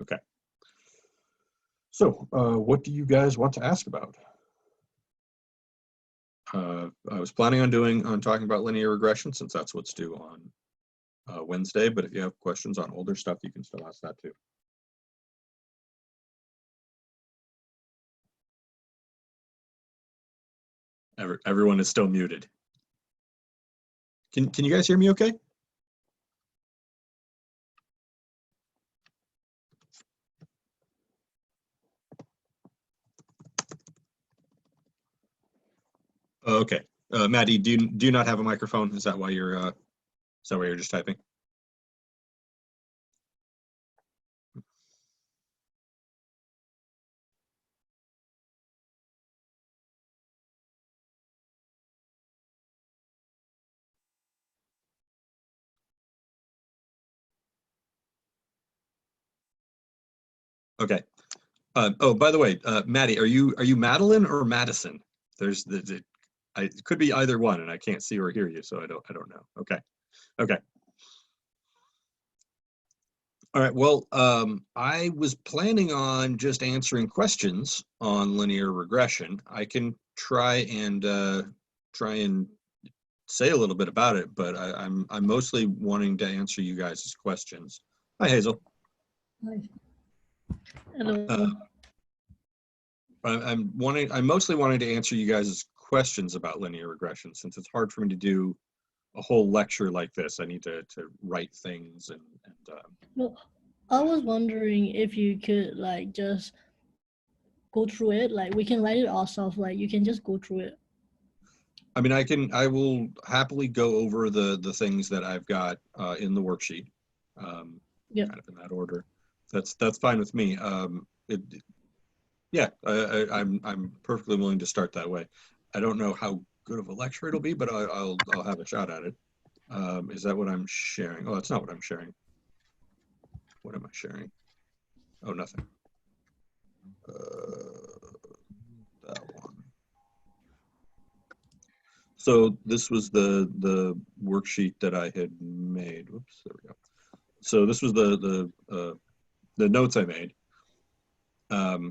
Okay. So what do you guys want to ask about? I was planning on talking about linear regression, since that's what's due on Wednesday, but if you have questions on older stuff, you can still ask that too. Everyone is still muted. Can you guys hear me okay? Okay. Maddie, do you not have a microphone? Is that why you're just typing? Okay. Oh, by the way, Maddie, are you Madeline or Madison? It could be either one, and I can't see or hear you, so I don't know. Okay. Okay. All right. Well, I was planning on just answering questions on linear regression. I can try and say a little bit about it, but I'm mostly wanting to answer you guys' questions. Hi, Hazel. Hi. Hello. I'm mostly wanting to answer you guys' questions about linear regression, since it's hard for me to do a whole lecture like this. I need to write things and No, I was wondering if you could like just go through it. Like we can write it ourselves. Like you can just go through it. I mean, I will happily go over the things that I've got in the worksheet, Yep. kind of in that order. That's fine with me. Yeah, I'm perfectly willing to start that way. I don't know how good of a lecture it'll be, but I'll have a shot at it. Is that what I'm sharing? Oh, that's not what I'm sharing. What am I sharing? Oh, nothing. That one. So this was the worksheet that I had made. Whoops, there we go. So this was the notes I made.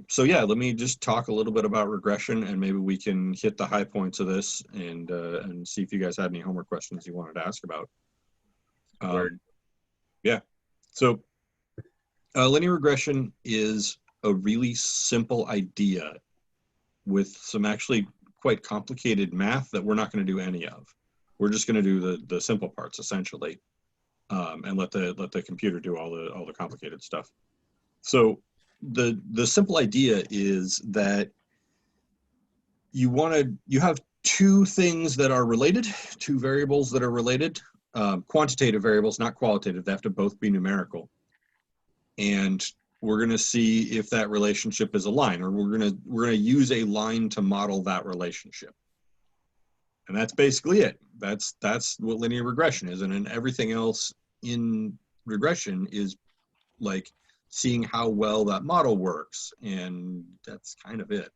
So yeah, let me just talk a little bit about regression, and maybe we can hit the high points of this and see if you guys had any homework questions you wanted to ask about. Yeah. So linear regression is a really simple idea with some actually quite complicated math that we're not going to do any of. We're just going to do the simple parts essentially, and let the computer do all the complicated stuff. So the simple idea is that you have two things that are related, two variables that are related, quantitative variables, not qualitative. They have to both be numerical, and we're going to see if that relationship is a line, or we're going to use a line to model that relationship. And that's basically it. That's what linear regression is. And then everything else in regression is like seeing how well that model works. And that's kind of it.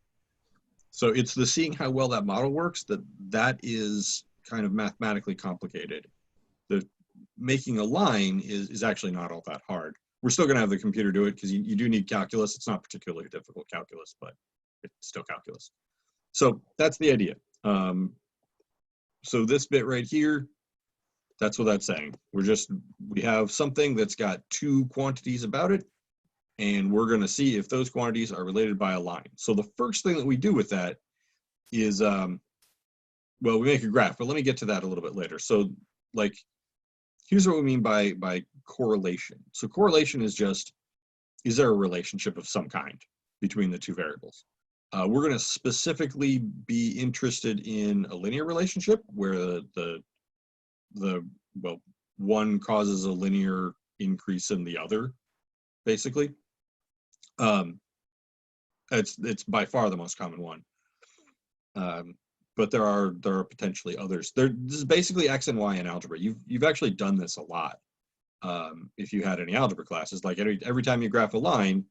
So it's the seeing how well that model works that is kind of mathematically complicated. The making a line is actually not all that hard. We're still going to have the computer do it because you do need calculus. It's not particularly difficult calculus, but it's still calculus. So that's the idea. So this bit right here, that's what that's saying. We have something that's got two quantities about it, and we're going to see if those quantities are related by a line. So the first thing that we do with that is, well, we make a graph, but let me get to that a little bit later. So like, here's what we mean by correlation. So correlation is just, is there a relationship of some kind between the two variables? We're going to specifically be interested in a linear relationship where well, one causes a linear increase in the other, basically. It's by far the most common one. But there are potentially others. This is basically X and Y in algebra. You've actually done this a lot. If you had any algebra classes, like every time you graph a line,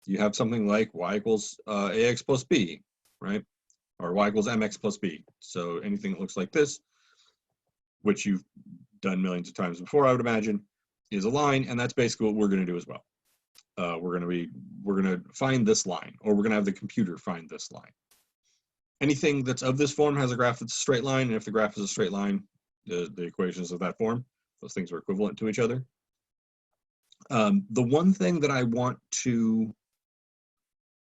you have something like y equals ax plus b, right? Or y equals mx plus b. So anything that looks like this, which you've done millions of times before, I would imagine, is a line, and that's basically what we're going to do as well. we're going to find this line, or we're going to have the computer find this line. Anything that's of this form has a graph that's a straight line, and if the graph is a straight line, the equations of that form, those things are equivalent to each other. The one thing that I want to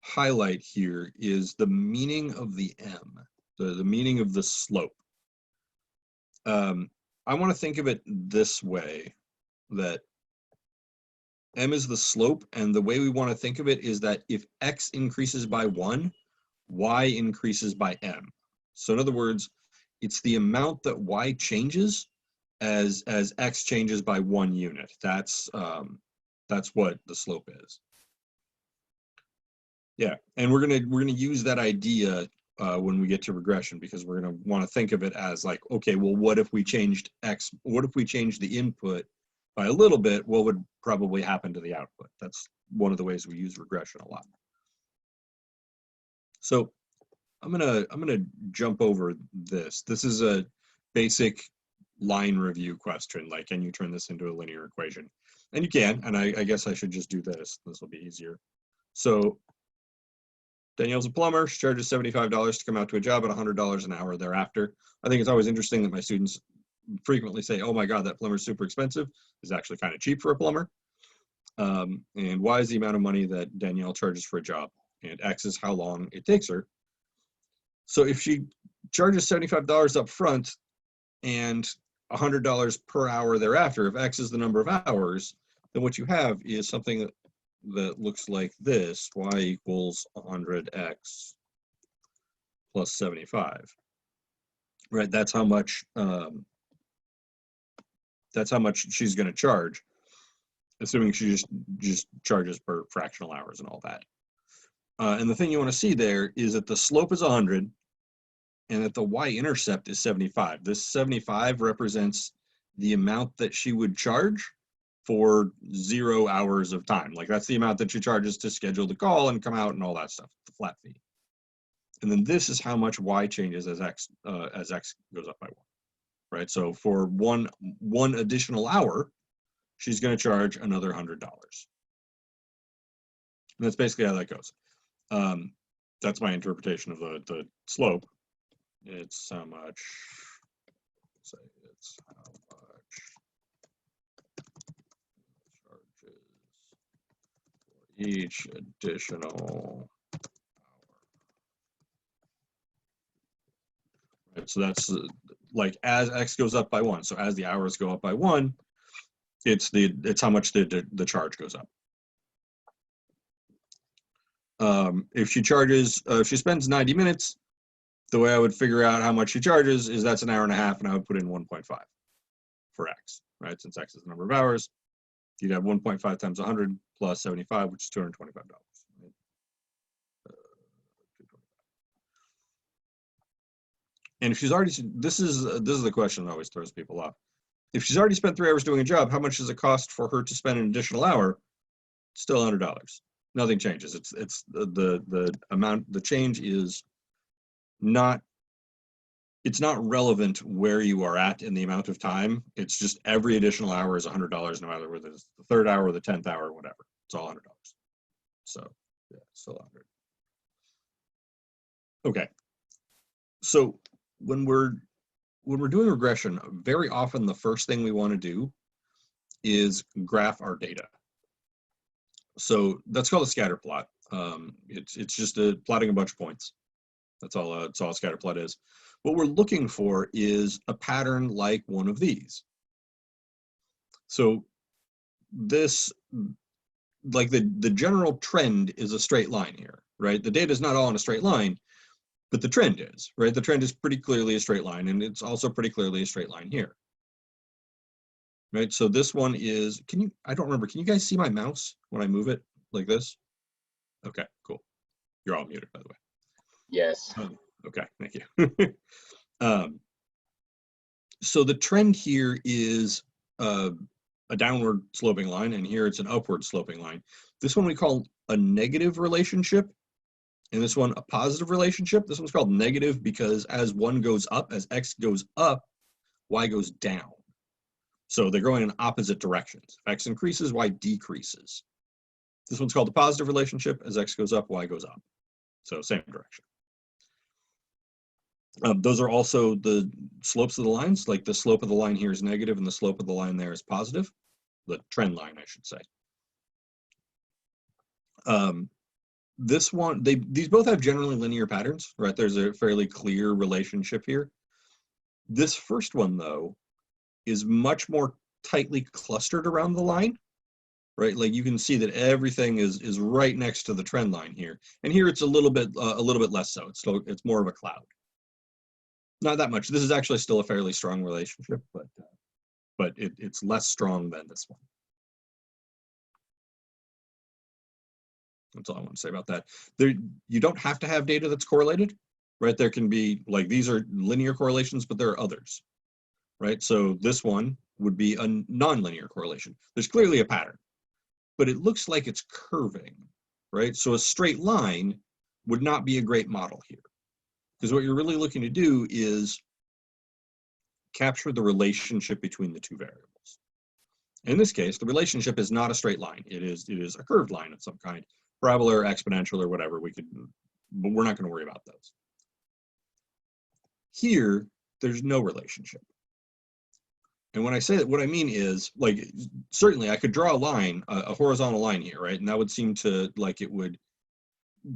highlight here is the meaning of the m, the meaning of the slope. I want to think of it this way, that m is the slope, and the way we want to think of it is that if x increases by 1, y increases by m. So in other words, it's the amount that y changes as x changes by 1 unit. That's what the slope is. Yeah, and we're gonna use that idea when we get to regression, because we're gonna want to think of it as like, okay, well, what if we changed x? What if we changed the input by a little bit? What would probably happen to the output? That's one of the ways we use regression a lot. So I'm gonna jump over this. This is a basic line review question, like, can you turn this into a linear equation? And you can, and I guess I should just do this. This will be easier. So Danielle's a plumber. She charges $75 to come out to a job at $100 an hour thereafter. I think it's always interesting that my students frequently say, oh my God, that plumber's super expensive. It's actually kind of cheap for a plumber. And Y is the amount of money that Danielle charges for a job, and X is how long it takes her. So if she charges $75 up front and $100 per hour thereafter, if X is the number of hours, then what you have is something that looks like this: Y equals 100X plus 75. Right? That's how much she's going to charge, assuming she just charges per fractional hours and all that. And the thing you want to see there is that the slope is 100 and that the y-intercept is 75. This 75 represents the amount that she would charge for 0 hours of time. Like, that's the amount that she charges to schedule the call and come out and all that stuff, the flat fee. And then this is how much y changes as x goes up by 1, right? So for one additional hour, she's going to charge another $100. And that's basically how that goes. That's my interpretation of the slope. It's how much, say it's how much charges for each additional hour. Right, so that's like as x goes up by 1. So as the hours go up by 1, it's how much the charge goes up. If she charges, if she spends 90 minutes, the way I would figure out how much she charges is that's an hour and a half, and I would put in 1.5 for x, right? Since x is the number of hours, you'd have 1.5 times 100 plus 75, which is $225. Right? And if she's already, this is the question that always throws people off. If she's already spent 3 hours doing a job, how much does it cost for her to spend an additional hour? Still $100. Nothing changes. It's the amount. The change is not. It's not relevant where you are at in the amount of time. It's just every additional hour is $100, no matter whether it's the 3rd hour or the 10th hour or whatever. It's all $100. So yeah, still 100. Okay. So when we're doing regression, very often the first thing we want to do is graph our data. So that's called a scatter plot. It's just plotting a bunch of points. That's all a scatter plot is. What we're looking for is a pattern like one of these. So this, like the general trend is a straight line here, right? The data is not all in a straight line, but the trend is, right? The trend is pretty clearly a straight line, and it's also pretty clearly a straight line here. Right, so this one is, I don't remember, can you guys see my mouse when I move it like this? Okay, cool. You're all muted, by the way. Yes. Okay, thank you. So the trend here is a downward sloping line, and here it's an upward sloping line. This one we call a negative relationship, and this one a positive relationship. This one's called negative because as one goes up, as x goes up, y goes down. So they're going in opposite directions. If x increases, y decreases. This one's called the positive relationship. As x goes up, y goes up. So same direction. Those are also the slopes of the lines. Like the slope of the line here is negative and the slope of the line there is positive. The trend line, I should say. This one, these both have generally linear patterns, right? There's a fairly clear relationship here. This first one, though, is much more tightly clustered around the line, right? Like you can see that everything is right next to the trend line here, and here it's a little bit less so. It's more of a cloud. Not that much. This is actually still a fairly strong relationship, but it's less strong than this one. That's all I want to say about that. You don't have to have data that's correlated, right? There can be, like, these are linear correlations, but there are others, right? So this one would be a nonlinear correlation. There's clearly a pattern, but it looks like it's curving, right? So a straight line would not be a great model here, because what you're really looking to do is capture the relationship between the two variables. In this case, the relationship is not a straight line. It is a curved line of some kind, parabola or exponential or whatever. But we're not going to worry about those. Here, there's no relationship. And when I say that, what I mean is, like, certainly I could draw a line, a horizontal line here, right? And that would seem to, like, it would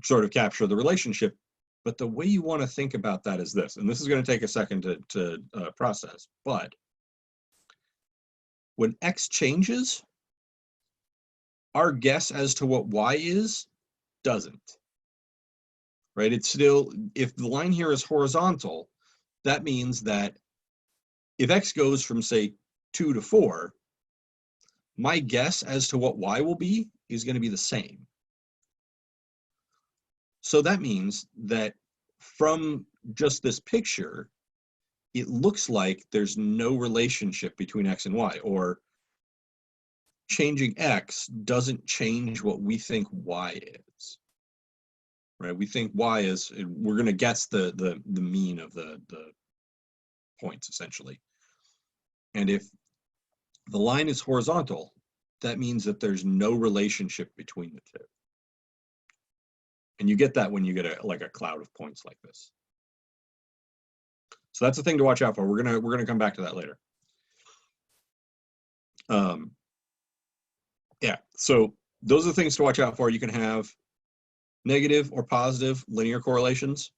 sort of capture the relationship. But the way you want to think about that is this, and this is going to take a second to process, but when x changes, our guess as to what y is doesn't, right? It's still, if the line here is horizontal, that means that if x goes from, say, 2 to 4, my guess as to what y will be is going to be the same. So that means that from just this picture, it looks like there's no relationship between x and y, or changing x doesn't change what we think y is, right? We think y is, we're going to guess the mean of the points, essentially. And if the line is horizontal, that means that there's no relationship between the two. And you get that when you get a cloud of points like this. So that's the thing to watch out for. We're gonna come back to that later. Yeah, so those are the things to watch out for. You can have negative or positive linear correlations,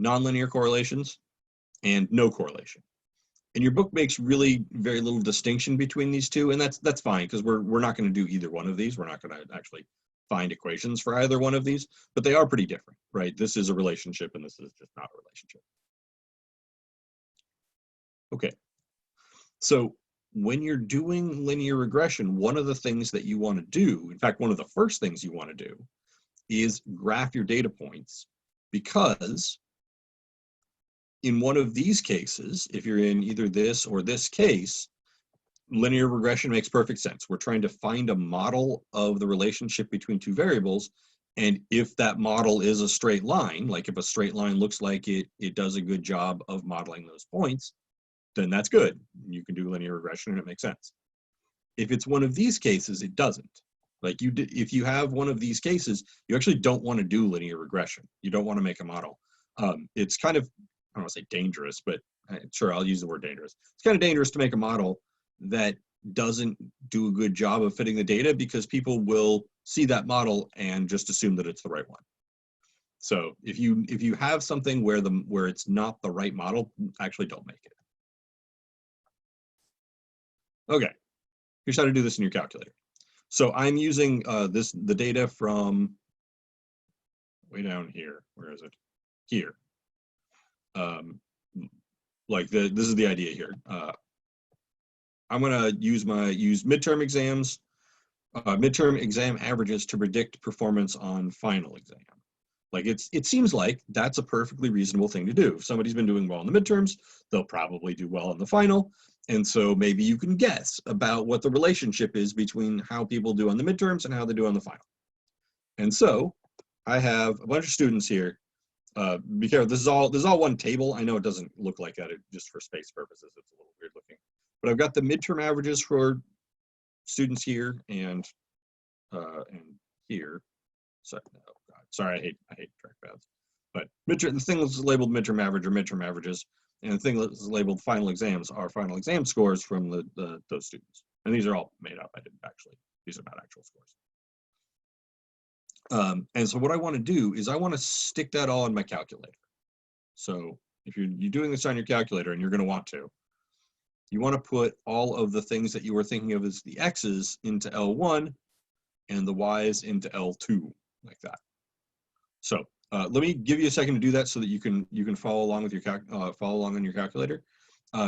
nonlinear correlations, and no correlation. And your book makes really very little distinction between these two, and that's fine, because we're not going to do either one of these. We're not going to actually find equations for either one of these, but they are pretty different, right? This is a relationship, and this is just not a relationship. Okay, so when you're doing linear regression, one of the things that you want to do, in fact, one of the first things you want to do, is graph your data points, because in one of these cases, if you're in either this or this case, linear regression makes perfect sense. We're trying to find a model of the relationship between two variables, and if that model is a straight line, like if a straight line looks like it does a good job of modeling those points, then that's good. You can do linear regression and it makes sense. If it's one of these cases, it doesn't. Like if you have one of these cases, you actually don't want to do linear regression. You don't want to make a model. It's kind of, I don't want to say dangerous, but sure, I'll use the word dangerous. It's kind of dangerous to make a model that doesn't do a good job of fitting the data, because people will see that model and just assume that it's the right one. So if you have something where it's not the right model, actually don't make it. Okay, here's how to do this in your calculator. So I'm using the data from way down here. Where is it? Here. Like this is the idea here. I'm gonna use midterm exams, midterm exam averages to predict performance on final exam. Like it seems like that's a perfectly reasonable thing to do. If somebody's been doing well in the midterms, they'll probably do well in the final. And so maybe you can guess about what the relationship is between how people do on the midterms and how they do on the final. And so I have a bunch of students here. Be careful, this is all one table. I know it doesn't look like that, just for space purposes, it's a little weird looking. But I've got the midterm averages for students here, and and here. So, oh God, sorry, I hate trackpads. But the thing that's labeled midterm average are midterm averages, and the thing that's labeled final exams are final exam scores from those students. And these are all made up. I didn't actually. These are not actual scores. And so what I want to do is I want to stick that all in my calculator. So if you're doing this on your calculator, and you're going to want to, you want to put all of the things that you were thinking of as the x's into L1 and the y's into L2, like that. So let me give you a second to do that so that you can follow along with your follow along on your calculator.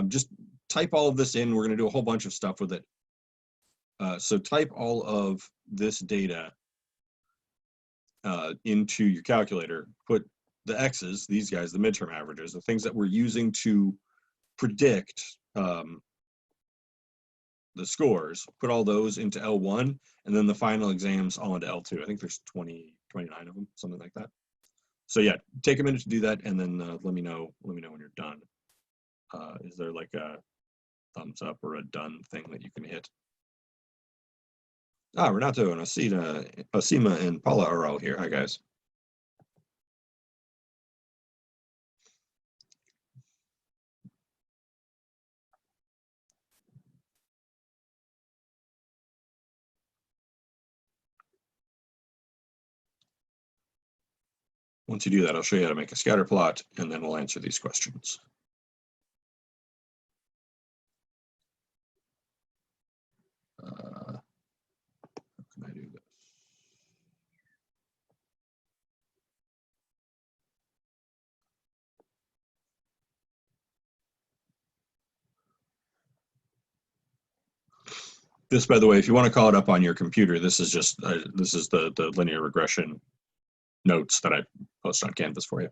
Just type all of this in. We're going to do a whole bunch of stuff with it. So type all of this data into your calculator. Put the x's, these guys, the midterm averages, the things that we're using to predict the scores, put all those into L1, and then the final exams all into L2. I think there's 29 of them, something like that. So yeah, take a minute to do that, and then let me know when you're done. Is there like a thumbs up or a done thing that you can hit? Renato and Asima and Paula are all here. Hi guys. Once you do that, I'll show you how to make a scatter plot, and then we'll answer these questions. How can I do this? This, by the way, if you want to call it up on your computer, this is just this is the linear regression notes that I post on Canvas for you.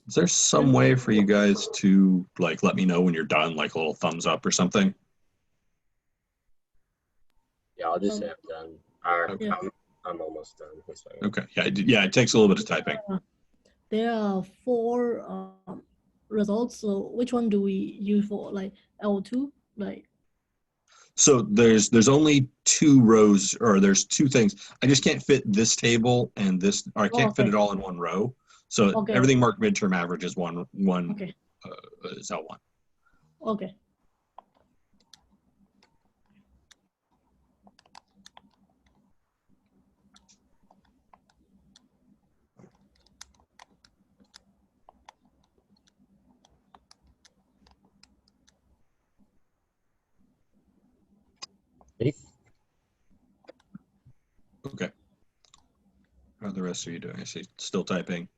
Is there some way for you guys to like let me know when you're done, like a little thumbs up or something? Yeah, I'll just say I'm done. Okay. I'm almost done. Okay. Yeah, it takes a little bit of typing. There are 4 results. So which one do we use for like L2? Like. So there's only 2 rows, or there's 2 things. I just can't fit this table and this, or I can't fit it all in one row. So everything marked midterm average is one is L1. Okay. Okay. How are the rest of you doing? I see still typing.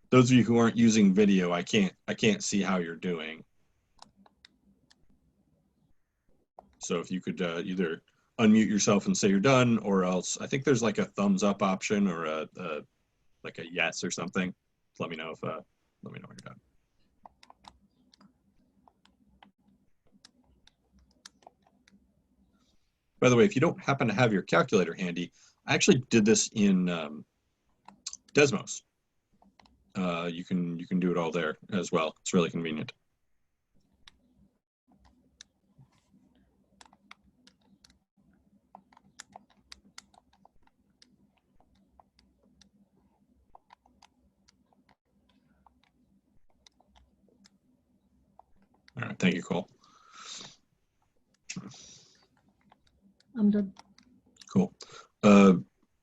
Those of you who aren't using video, I can't see how you're doing. So if you could either unmute yourself and say you're done, or else I think there's like a thumbs up option or like a yes or something. Let me know when you're done. By the way, if you don't happen to have your calculator handy, I actually did this in Desmos. You can do it all there as well. It's really convenient. All right, thank you, Cole. I'm done. Cool.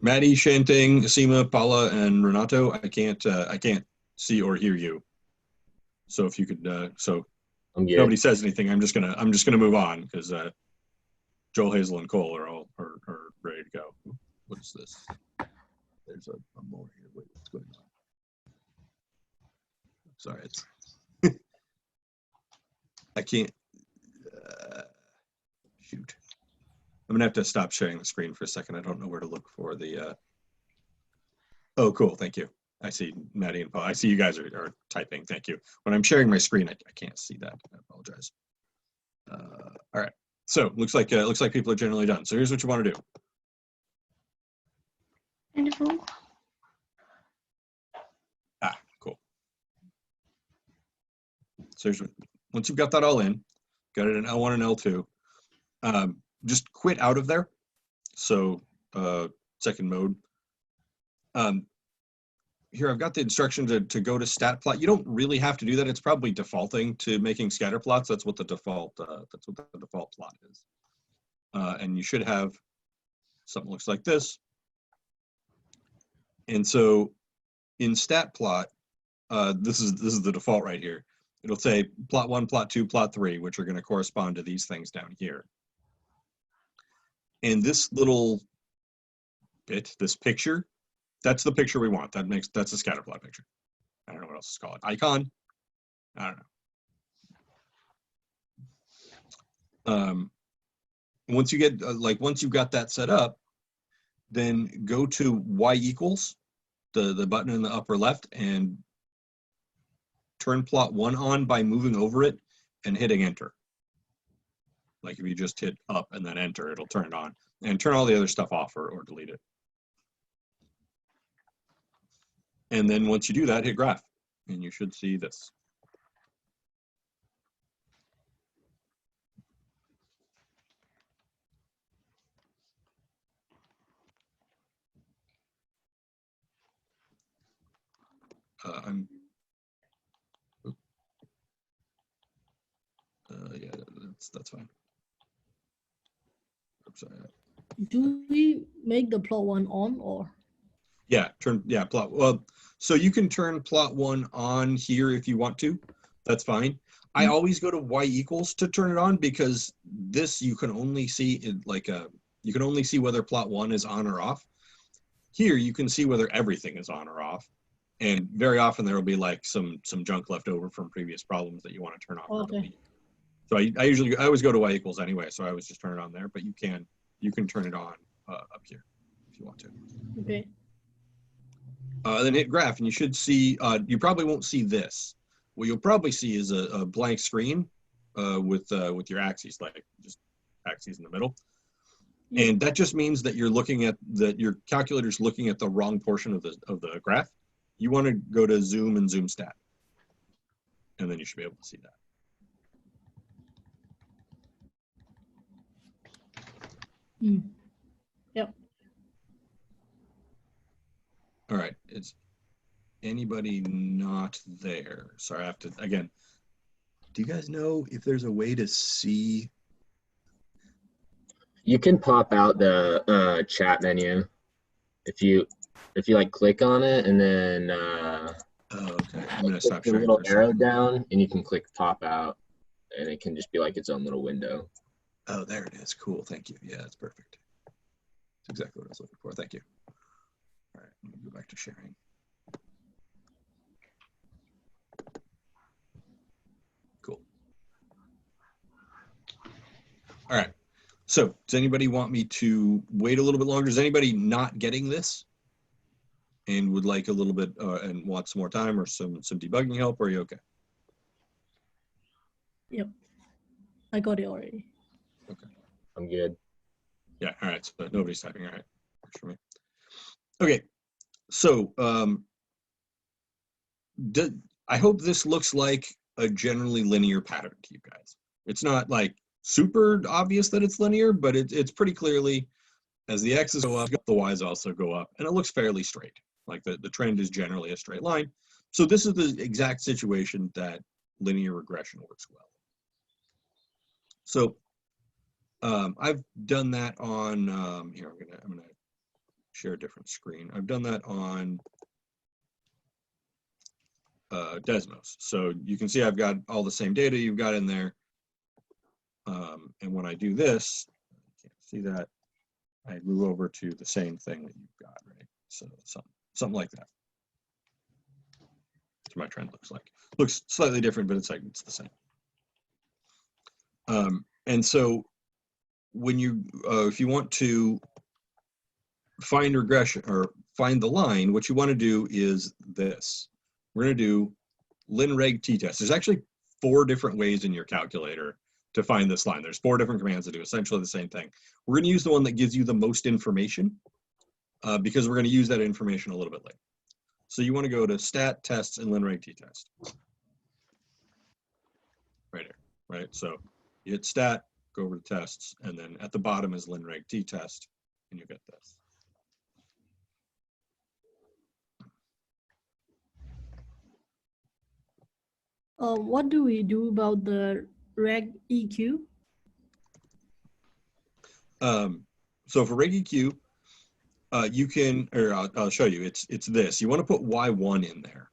Maddie, Shanting, Asima, Paula, and Renato, I can't see or hear you. So if you could, so if nobody says anything, I'm just gonna move on because Joel, Hazel, and Cole are all are ready to go. What is this? There's a more here. Wait, what's going on? Sorry, it's I can't. Shoot. I'm gonna have to stop sharing the screen for a second. I don't know where to look for the. Oh, cool. Thank you. I see Maddie and Paul. I see you guys are typing. Thank you. When I'm sharing my screen, I can't see that. I apologize. All right. So looks like people are generally done. So here's what you want to do. Wonderful. So once you've got that all in, got it in L1 and L2, just quit out of there. So second mode. Here I've got the instruction to go to stat plot. You don't really have to do that. It's probably defaulting to making scatter plots. That's what the default plot is. And you should have something looks like this. And so in stat plot, this is the default right here. It'll say plot 1, plot 2, plot 3, which are going to correspond to these things down here. And this little bit, this picture, that's the picture we want. That's a scatter plot picture. I don't know what else to call it. Icon. I don't know. Once you get once you've got that set up, then go to Y equals, the button in the upper left, and turn plot 1 on by moving over it and hitting enter. Like if you just hit up and then enter, it'll turn it on. And turn all the other stuff off or delete it. And then once you do that, hit graph, and you should see this. Yeah, that's fine. I'm sorry. Do we make the plot 1 on or? Yeah, plot. Well, so you can turn plot 1 on here if you want to. That's fine. I always go to Y equals to turn it on because this you can only see you can only see whether plot 1 is on or off. Here you can see whether everything is on or off, and very often there will be like some junk left over from previous problems that you want to turn off. Okay. So I always go to Y equals anyway, so I always just turn it on there. But you can turn it on up here if you want to. Okay. Then hit graph, and you should see. You probably won't see this. What you'll probably see is a blank screen with your axes, like just axes in the middle. And that just means that you're looking at your calculator's looking at the wrong portion of the graph. You want to go to zoom and zoom stat, and then you should be able to see that. Yep. All right. Is anybody not there? Sorry, I have to again. Do you guys know if there's a way to see? You can pop out the chat menu if you like click on it and then Oh, okay. I'm gonna click stop the sharing little for a arrow second. down and you can click pop out and it can just be like its own little window. Oh, there it is. Cool. Thank you. Yeah, that's perfect. That's exactly what I was looking for. Thank you. All right, let me go back to sharing. Cool. All right. So does anybody want me to wait a little bit longer? Is anybody not getting this and would like a little bit and want some more time or some debugging help? Or are you okay? Yep. I got it already. Okay. I'm good. Yeah. All right. So nobody's typing. All right. Works for me. Okay. So I hope this looks like a generally linear pattern to you guys. It's not like super obvious that it's linear, but it's pretty clearly as the x's go up, the y's also go up, and it looks fairly straight. Like the trend is generally a straight line. So this is the exact situation that linear regression works well. So I've done that on here. I'm gonna share a different screen. I've done that on Desmos. So you can see I've got all the same data you've got in there. And when I do this, you can't see that, I move over to the same thing that you've got, right? So something like that. That's what my trend looks like. Looks slightly different, but it's the same. And so when you, if you want to find regression or find the line, what you want to do is this. We're going to do linreg t-test. There's actually 4 different ways in your calculator to find this line. There's 4 different commands that do essentially the same thing. We're going to use the one that gives you the most information because we're going to use that information a little bit later. So you want to go to stat, tests, and linreg t-test. right? So you hit stat, go over to tests, and then at the bottom is linreg t-test, and you get this. What do we do about the reg EQ? So for reg EQ, you can, or I'll show you. It's this. You want to put Y1 in there.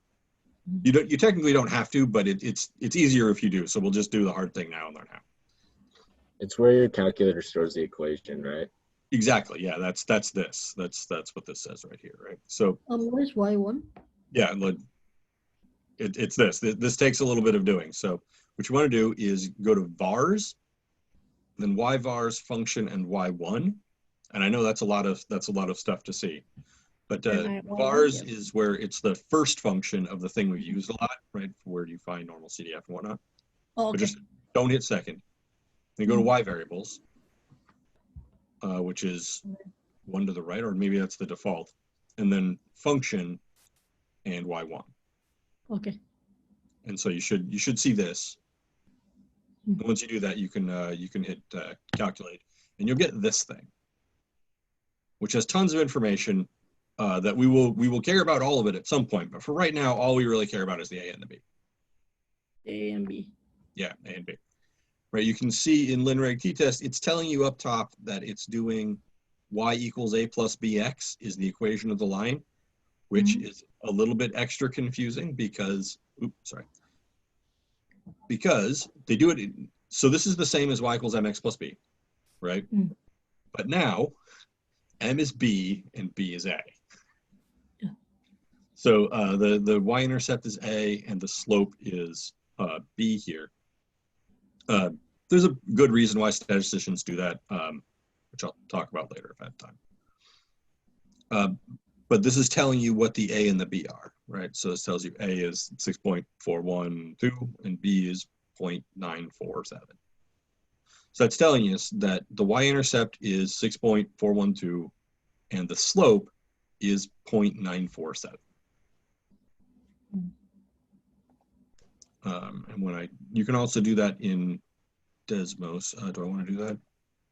You technically don't have to, but it's easier if you do. So we'll just do the hard thing now and learn how. It's where your calculator stores the equation, right? Exactly. Yeah, that's this. That's what this says right here, right? So Where's Y1? yeah, it's this. This takes a little bit of doing. So what you want to do is go to vars, then yvars function and Y1. And I know that's a lot of stuff to see. But vars is where it's the first function of the thing we've used a lot, right? Where you find normal CDF and whatnot. Oh, okay. But just don't hit second. Then go to Y variables, which is one to the right, or maybe that's the default, and then function and Y1. Okay. And so you should see this. And once you do that, you can hit calculate, and you'll get this thing, which has tons of information that we will care about all of it at some point. But for right now, all we really care about is the A and the B. A and B. Yeah, A and B. Right, you can see in linreg t-test, it's telling you up top that it's doing y equals a plus bx is the equation of the line, which is a little bit extra confusing because, because they do it, so this is the same as y equals mx plus b, right? But now, m is b and b is a. Yeah. So the y-intercept is a and the slope is b here. There's a good reason why statisticians do that, which I'll talk about later if I have time. But this is telling you what the A and the B are, right? So this tells you A is 6.412 and B is 0.947. So that's telling us that the y-intercept is 6.412 and the slope is 0.947. And you can also do that in Desmos. Do I want to do that?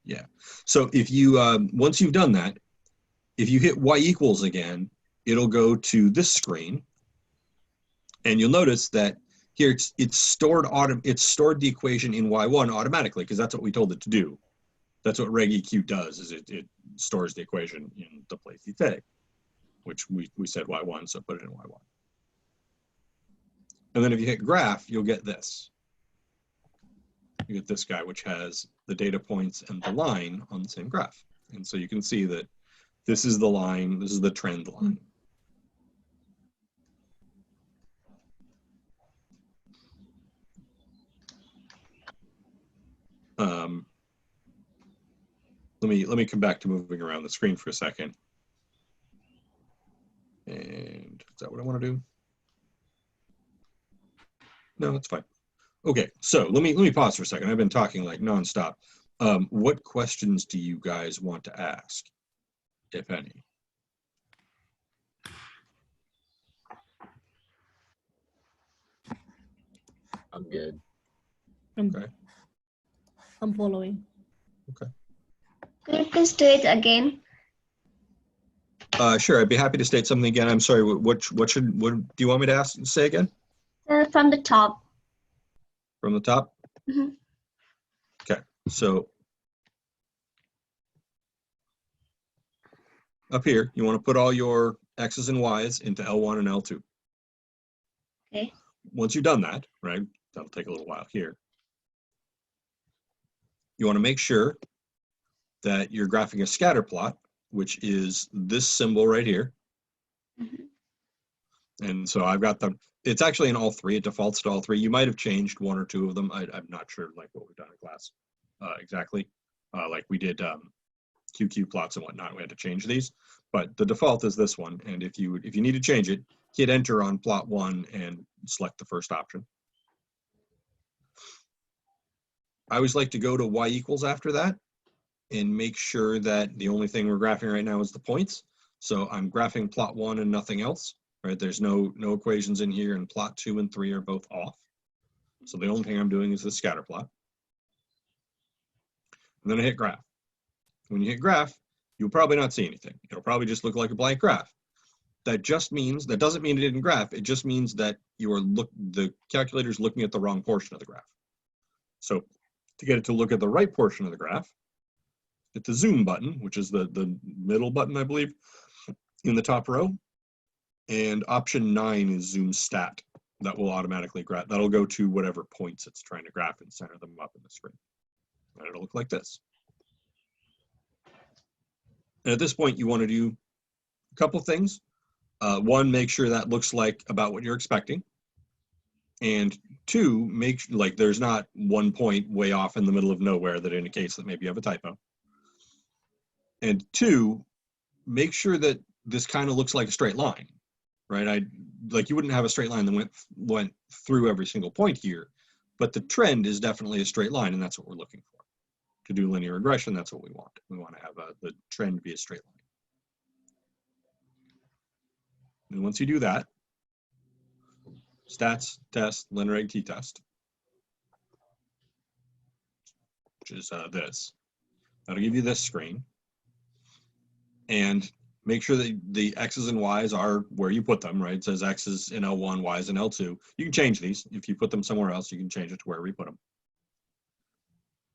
Yeah. So if you, once you've done that, if you hit y equals again, it'll go to this screen. And you'll notice that here it's stored the equation in y1 automatically because that's what we told it to do. That's what reg EQ does, is it stores the equation in the place you say, which we said y1, so put it in y1. And then if you hit graph, you'll get this. You get this guy, which has the data points and the line on the same graph. And so you can see that this is the line, this is the trend line. Let me come back to moving around the screen for a second. And is that what I want to do? No, that's fine. Okay, so let me pause for a second. I've been talking like nonstop. What questions do you guys want to ask, if any? I'm good. Okay. I'm following. Okay. Could you please do it again? Sure, I'd be happy to state something again. I'm sorry. What do you want me to say again? From the top. From the top. Okay. So up here, you want to put all your X's and Y's into L1 and L2. Okay. Once you've done that, right, that'll take a little while here. You want to make sure that you're graphing a scatter plot, which is this symbol right here. And so I've got it's actually in all three. It defaults to all three. You might have changed one or two of them. I'm not sure like what we've done in class exactly. Like we did QQ plots and whatnot. We had to change these, but the default is this one. And if you need to change it, hit enter on plot 1 and select the first option. I always like to go to y equals after that and make sure that the only thing we're graphing right now is the points. So I'm graphing plot 1 and nothing else, right? There's no equations in here, and plot 2 and 3 are both off. So the only thing I'm doing is the scatter plot. And then I hit graph. When you hit graph, you'll probably not see anything. It'll probably just look like a blank graph. That doesn't mean it didn't graph. It just means that the calculator's looking at the wrong portion of the graph. So to get it to look at the right portion of the graph, hit the zoom button, which is the middle button, I believe, in the top row. And option 9 is zoom stat. That will automatically graph. That'll go to whatever points it's trying to graph and center them up in the screen. And it'll look like this. And at this point, you want to do a couple things. One, make sure that looks like about what you're expecting. And 2, make like there's not one point way off in the middle of nowhere that indicates that maybe you have a typo. And 2, make sure that this kind of looks like a straight line, right? Like you wouldn't have a straight line that went through every single point here, but the trend is definitely a straight line, and that's what we're looking for. To do linear regression, that's what we want. We want to have the trend be a straight line. And once you do that, stats, test, linear t-test, which is this. That'll give you this screen. And make sure that the X's and Y's are where you put them, right? It says X's in L1, Y's in L2. You can change these. If you put them somewhere else, you can change it to wherever you put them.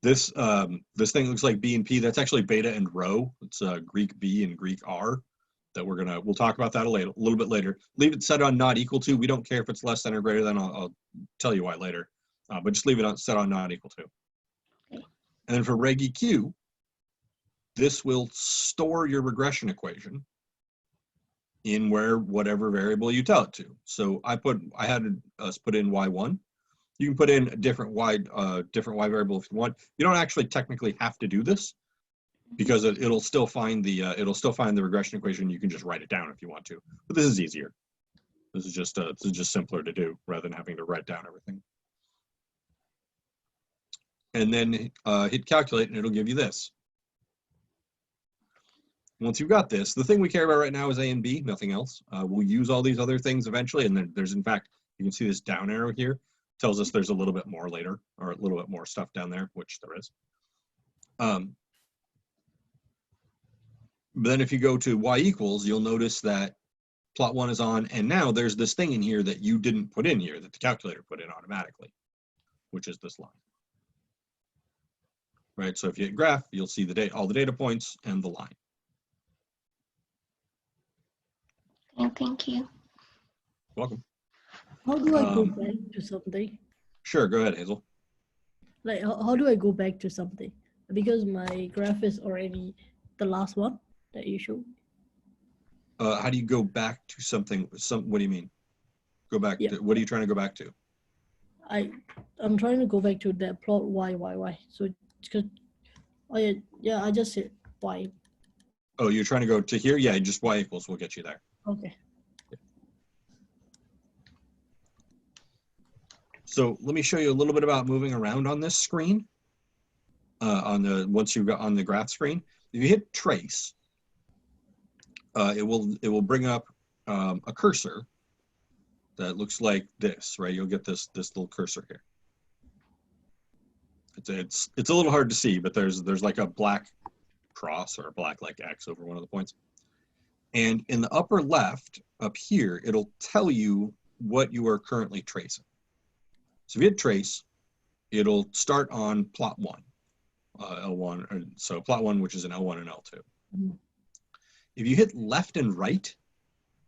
This thing looks like B and P. That's actually beta and rho. It's Greek B and Greek R. That we'll talk about that a little bit later. Leave it set on not equal to. We don't care if it's less than or greater than. I'll tell you why later. But just leave it on set on not equal to. Okay. And then for reg EQ, this will store your regression equation in whatever variable you tell it to. So I had us put in y1. You can put in a different y variable if you want. You don't actually technically have to do this, because it'll still find the regression equation. You can just write it down if you want to, but this is easier. This is just simpler to do rather than having to write down everything. And then hit calculate, and it'll give you this. Once you've got this, the thing we care about right now is A and B, nothing else. We'll use all these other things eventually, and then there's, in fact, you can see this down arrow here tells us there's a little bit more later, or a little bit more stuff down there, which there is. But then if you go to y equals, you'll notice that plot 1 is on, and now there's this thing in here that you didn't put in here that the calculator put in automatically, which is this line. Right, so if you hit graph, you'll see all the data points and the line. Okay, thank you. Welcome. How do I go back to something? Sure, go ahead, Hazel. Like, how do I go back to something? Because my graph is already the last one that you showed. How do you go back to something? What do you mean? Go back to, what are you trying to go back to? I'm trying to go back to that plot y. So because I just said y. Oh, you're trying to go to here? Yeah, just y equals will get you there. Okay. So let me show you a little bit about moving around on this screen. Once you've got on the graph screen, if you hit trace, it will bring up a cursor that looks like this, right? You'll get this little cursor here. It's a little hard to see, but there's like a black cross or a black like X over one of the points. And in the upper left up here, it'll tell you what you are currently tracing. So if you hit trace, it'll start on plot 1, L1. So plot 1, which is an L1 and L2. Mm-hmm. If you hit left and right,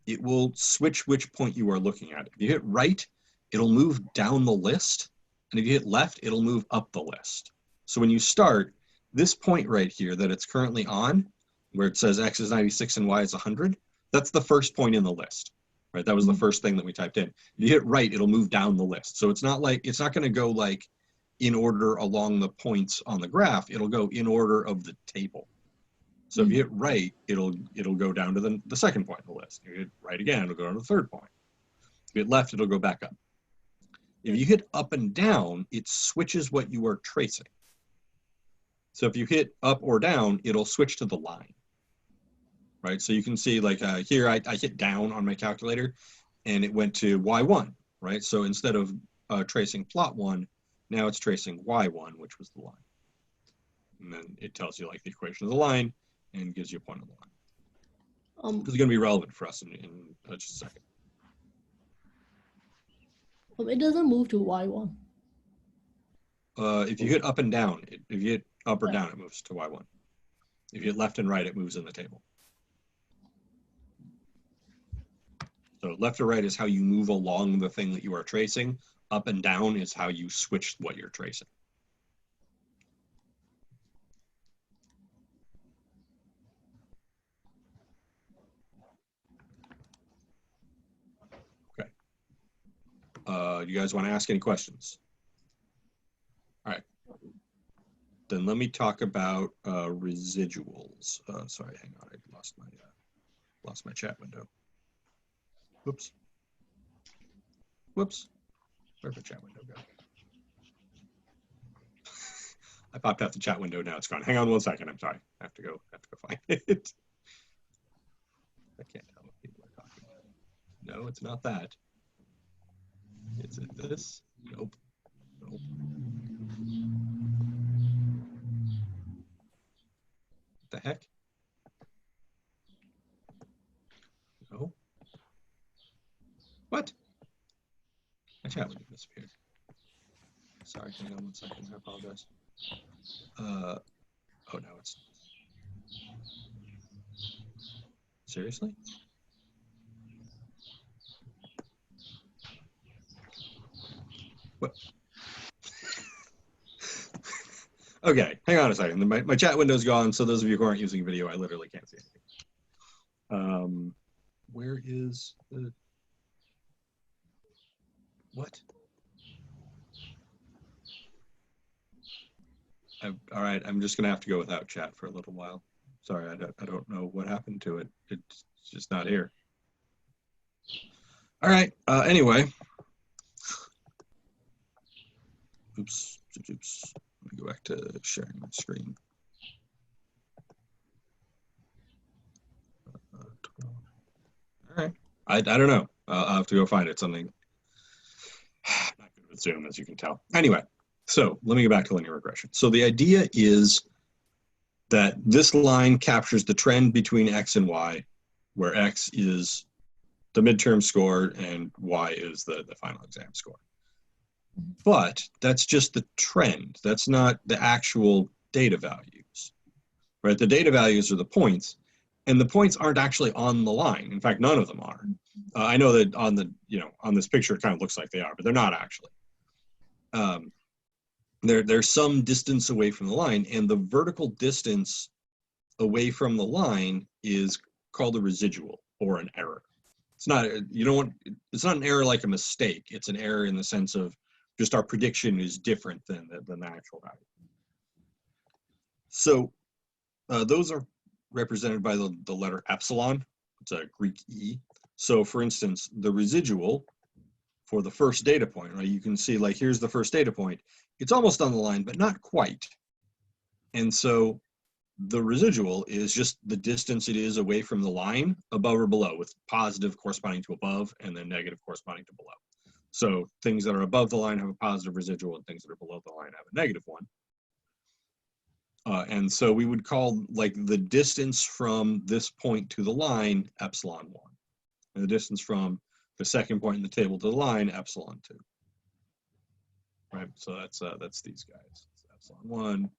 it will switch which point you are looking at. If you hit right, it'll move down the list. And if you hit left, it'll move up the list. So when you start, this point right here that it's currently on, where it says X is 96 and Y is 100, that's the first point in the list. Right, that was the first thing that we typed in. If you hit right, it'll move down the list. So it's not going to go like in order along the points on the graph. It'll go in order of the table. So if you hit right, it'll go down to the second point in the list. If you hit right again, it'll go to the third point. If you hit left, it'll go back up. If you hit up and down, it switches what you are tracing. So if you hit up or down, it'll switch to the line. Right, so you can see like here I hit down on my calculator and it went to Y1, right? So instead of tracing plot 1. Now it's tracing y1, which was the line. And then it tells you like the equation of the line and gives you a point of the line. It's going to be relevant for us in just a second. It doesn't move to y1. If you hit up and down, if you hit up or Yeah. down, it moves to y1. If you hit left and right, it moves in the table. So left or right is how you move along the thing that you are tracing. Up and down is how you switch what you're tracing. Okay. You guys want to ask any questions? All right. Then let me talk about residuals. Sorry, hang on, I lost my chat window. Whoops. Whoops. Where'd the chat window go? I popped out the chat window. Now it's gone. Hang on 1 second. I'm sorry. I have to go find it. I can't tell what people are talking about. No, it's not that. Is it this? Nope. Nope. What the heck? No. What? My chat window disappeared. Sorry, hang on 1 second. I apologize. Oh no, it's seriously? What? Okay, hang on a second. My chat window's gone, so those of you who aren't using video, I literally can't see anything. Where is the... What? All right, I'm just gonna have to go without chat for a little while. Sorry, I don't know what happened to it. It's just not here. All right, anyway. Oops. Let me go back to sharing my screen. All right, I don't know. I'll have to go find it. Something not good with Zoom, as you can tell. Anyway, so let me go back to linear regression. So the idea is that this line captures the trend between X and Y, where X is the midterm score and Y is the final exam score. But that's just the trend. That's not the actual data values, right? The data values are the points, and the points aren't actually on the line. In fact, none of them are. I know that on the, on this picture, it kind of looks like they are, but they're not actually. There's some distance away from the line, and the vertical distance away from the line is called a residual or an error. It's not, it's not an error like a mistake. It's an error in the sense of just our prediction is different than the actual value. So those are represented by the letter epsilon. It's a Greek E. So for instance, the residual for the first data point, right? You can see like, here's the first data point. It's almost on the line, but not quite. And so the residual is just the distance it is away from the line above or below, with positive corresponding to above and then negative corresponding to below. So things that are above the line have a positive residual and things that are below the line have a negative one. And so we would call like the distance from this point to the line epsilon 1. And the distance from the second point in the table to the line epsilon 2. Right, so that's these guys. So epsilon 1,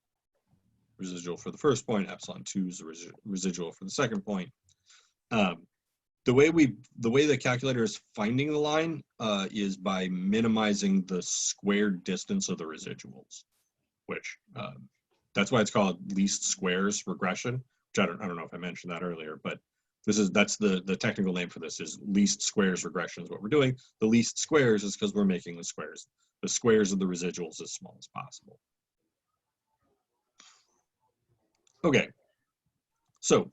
residual for the first point, epsilon 2 is the residual for the second point. The way the calculator is finding the line is by minimizing the squared distance of the residuals, which that's why it's called least squares regression, which I don't know if I mentioned that earlier, but that's the technical name for this is least squares regression is what we're doing. The least squares is because we're making the squares of the residuals as small as possible. Okay, so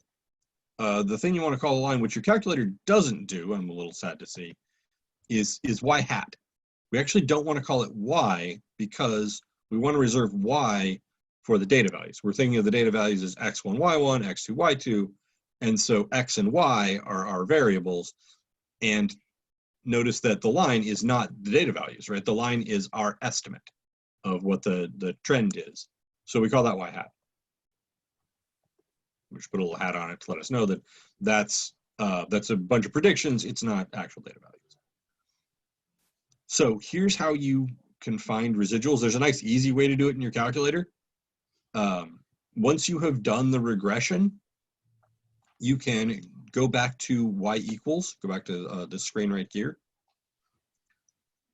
the thing you want to call a line, which your calculator doesn't do, I'm a little sad to see, is y hat. We actually don't want to call it y because we want to reserve y for the data values. We're thinking of the data values as x1, y1, x2, y2, and so x and y are our variables, and notice that the line is not the data values, right? The line is our estimate of what the trend is. So we call that y hat. We should put a little hat on it to let us know that that's a bunch of predictions. It's not actual data values. So here's how you can find residuals. There's a nice easy way to do it in your calculator. Once you have done the regression, you can go back to y equals, go back to the screen right here,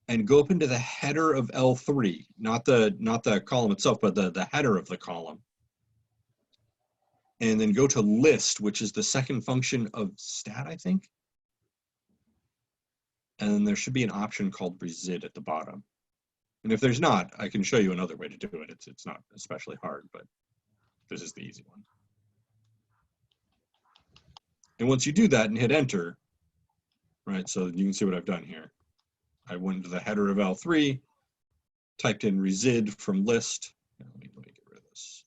and go up into the header of L3, not the column itself, but the header of the column. And then go to list, which is the second function of stat, I think. And then there should be an option called resid at the bottom. And if there's not, I can show you another way to do it. It's not especially hard, but this is the easy one. And once you do that and hit enter, right, so you can see what I've done here. I went to the header of L3, typed in resid from list. Let me get rid of this.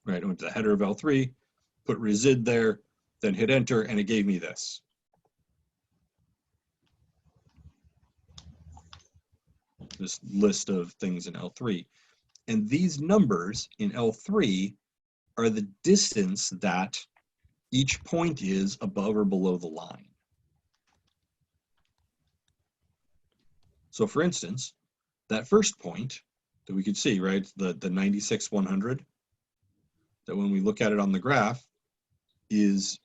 Right, I went to the header of L3, put resid there, then hit enter, and it gave me this. This list of things in L3. And these numbers in L3 are the distance that each point is above or below the line. So for instance, that first point that we could see, right, the 96, 100, that when we look at it on the graph is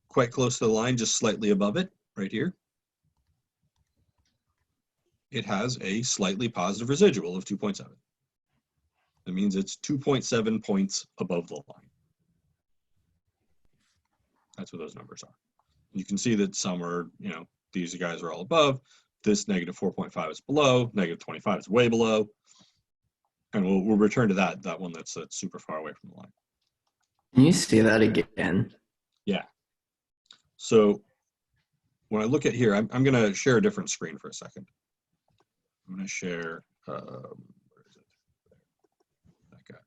quite close to the line, just slightly above it, right here. It has a slightly positive residual of 2.7. That means it's 2.7 points above the line. That's what those numbers are. You can see that some are, you know, these guys are all above. This negative 4.5 is below. Negative 25 is way below. And we'll return to that one that's super far away from the line. Can you see that again? Yeah. So when I look at here, I'm going to share a different screen for a second. I'm going to share, where is it? That guy.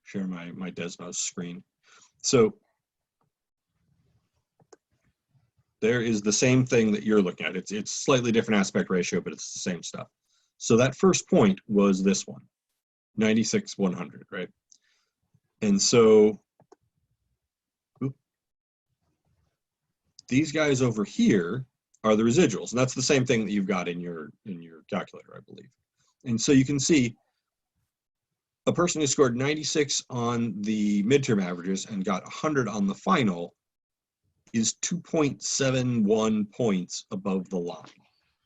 Share my Desmos screen. So there is the same thing that you're looking at. It's slightly different aspect ratio, but it's the same stuff. So that first point was this one, 96, 100, right? And so these guys over here are the residuals, and that's the same thing that you've got in your calculator, I believe. And so you can see a person who scored 96 on the midterm averages and got 100 on the final is 2.71 points above the line,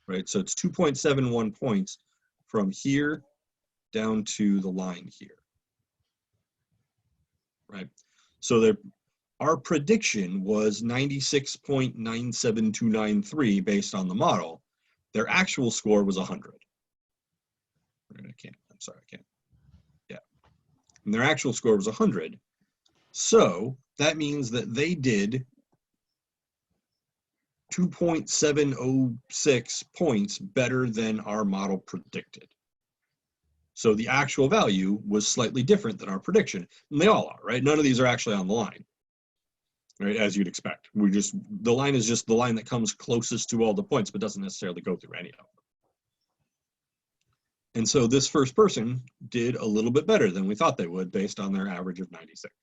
right? So it's 2.71 points from here down to the line here, right? So our prediction was 96.97293 based on the model. Their actual score was 100. I'm sorry, I can't. Yeah. And their actual score was 100. So that means that they did 2.706 points better than our model predicted. So the actual value was slightly different than our prediction. And they all are, right? None of these are actually on the line, right? As you'd expect. The line is just the line that comes closest to all the points, but doesn't necessarily go through any of them. And so this first person did a little bit better than we thought they would based on their average of 96.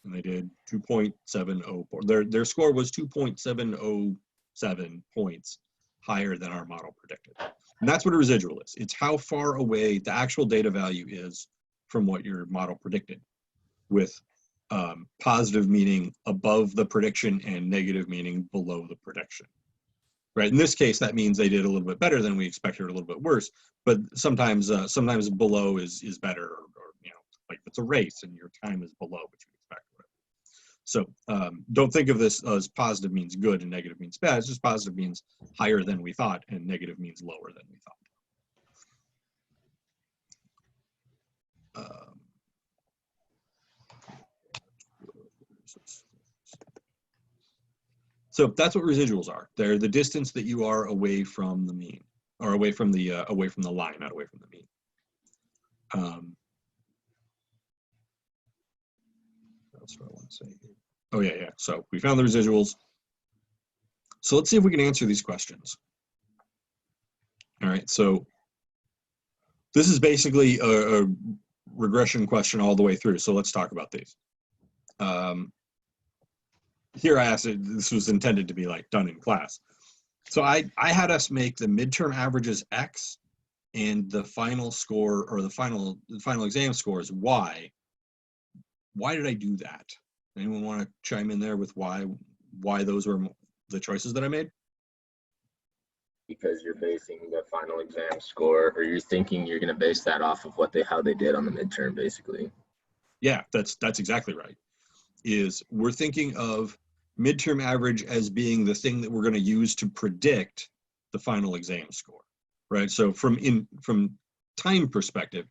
And they did 2.704. Their score was 2.707 points higher than our model predicted. And that's what a residual is. It's how far away the actual data value is from what your model predicted, with positive meaning above the prediction and negative meaning below the prediction. Right? In this case, that means they did a little bit better than we expected, or a little bit worse. But sometimes below is better, or you know, like if it's a race and your time is below what you expect. So don't think of this as positive means good and negative means bad. It's just positive means higher than we thought, and negative means lower than we thought. So that's what residuals are. They're the distance that you are away from the mean, or away from the line, not away from the mean. What else do I want to say here? Oh yeah, yeah. So we found the residuals. So let's see if we can answer these questions. All right, so this is basically a regression question all the way through. So let's talk about these. Here I asked it, this was intended to be like done in class. So I had us make the midterm averages X and the final score or the final exam scores Y. Why did I do that? Anyone want to chime in there with why those were the choices that I made? Because you're basing the final exam score, or you're thinking you're going to base that off of how they did on the midterm, basically. Yeah, that's exactly right. Is we're thinking of midterm average as being the thing that we're going to use to predict the final exam score, right? So from time perspective,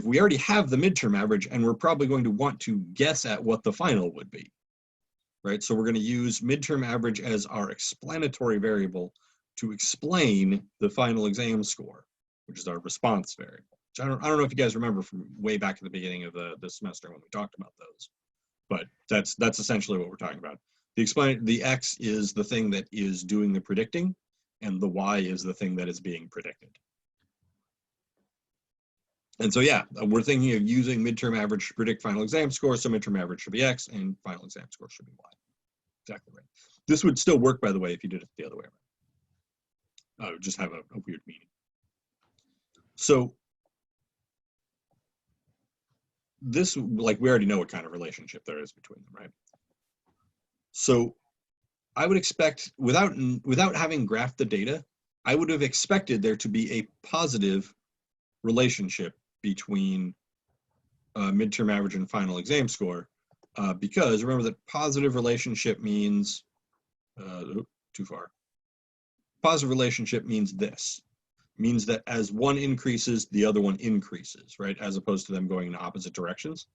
we already have the midterm average, and we're probably going to want to guess at what the final would be, right? So we're going to use midterm average as our explanatory variable to explain the final exam score, which is our response variable. I don't know if you guys remember from way back at the beginning of the semester when we talked about those, but that's essentially what we're talking about. The X is the thing that is doing the predicting, and the Y is the thing that is being predicted. And so yeah, we're thinking of using midterm average to predict final exam score, so midterm average should be X and final exam score should be Y. Exactly right. This would still work, by the way, if you did it the other way around. It would just have a weird meaning. So this, like, we already know what kind of relationship there is between them, right? So I would expect, without having graphed the data, I would have expected there to be a positive relationship between midterm average and final exam score, because remember that positive relationship means, too far. Positive relationship means this. Means that as one increases, the other one increases, right? As opposed to them going in opposite directions.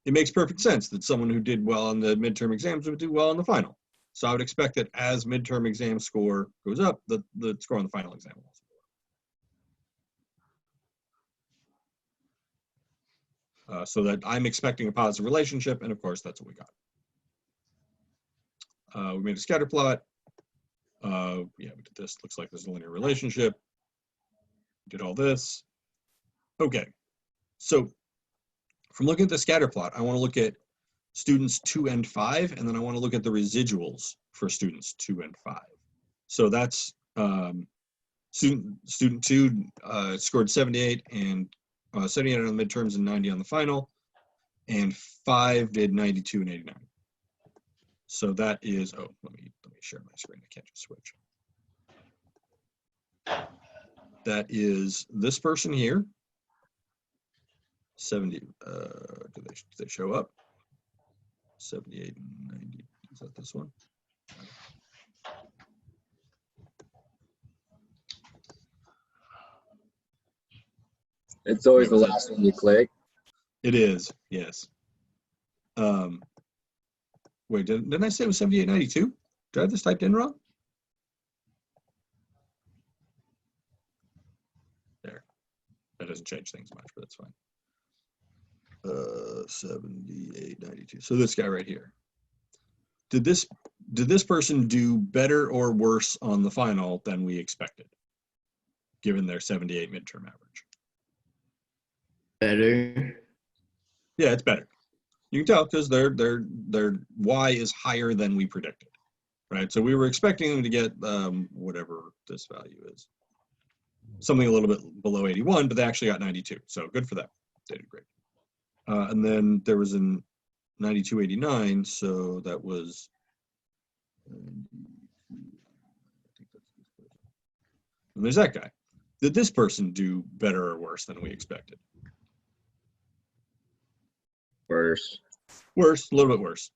It makes perfect sense that someone who did well on the midterm exams would do well on the final. So I would expect that as midterm exam score goes up, the score on the final exam will also go up. So that I'm expecting a positive relationship, and of course that's what we got. We made a scatter plot. Yeah, we did this. Looks like there's a linear relationship. Did all this. Okay, so from looking at the scatter plot, I want to look at students 2 and 5, and then I want to look at the residuals for students 2 and 5. So that's student 2 scored 78 and 78 on the midterms and 90 on the final, and 5 did 92 and 89. So that is, oh, let me share my screen. I can't just switch. That is this person here. 70, do they show up? 78 and 90, is that this one? It's always the last one you click. It is, yes. Wait, didn't I say it was 7892? Did I have this typed in wrong? There. That doesn't change things much, but that's fine. 7892. So this guy right here. Did this person do better or worse on the final than we expected, given their 78 midterm average? Better. Yeah, it's better. You can tell because their Y is higher than we predicted, right? So we were expecting them to get whatever this value is, something a little bit below 81, but they actually got 92. So good for them. They did great. And then there was an 9289, so that was, and there's that guy. Did this person do better or worse than we expected? Worse. Worse, a little bit worse.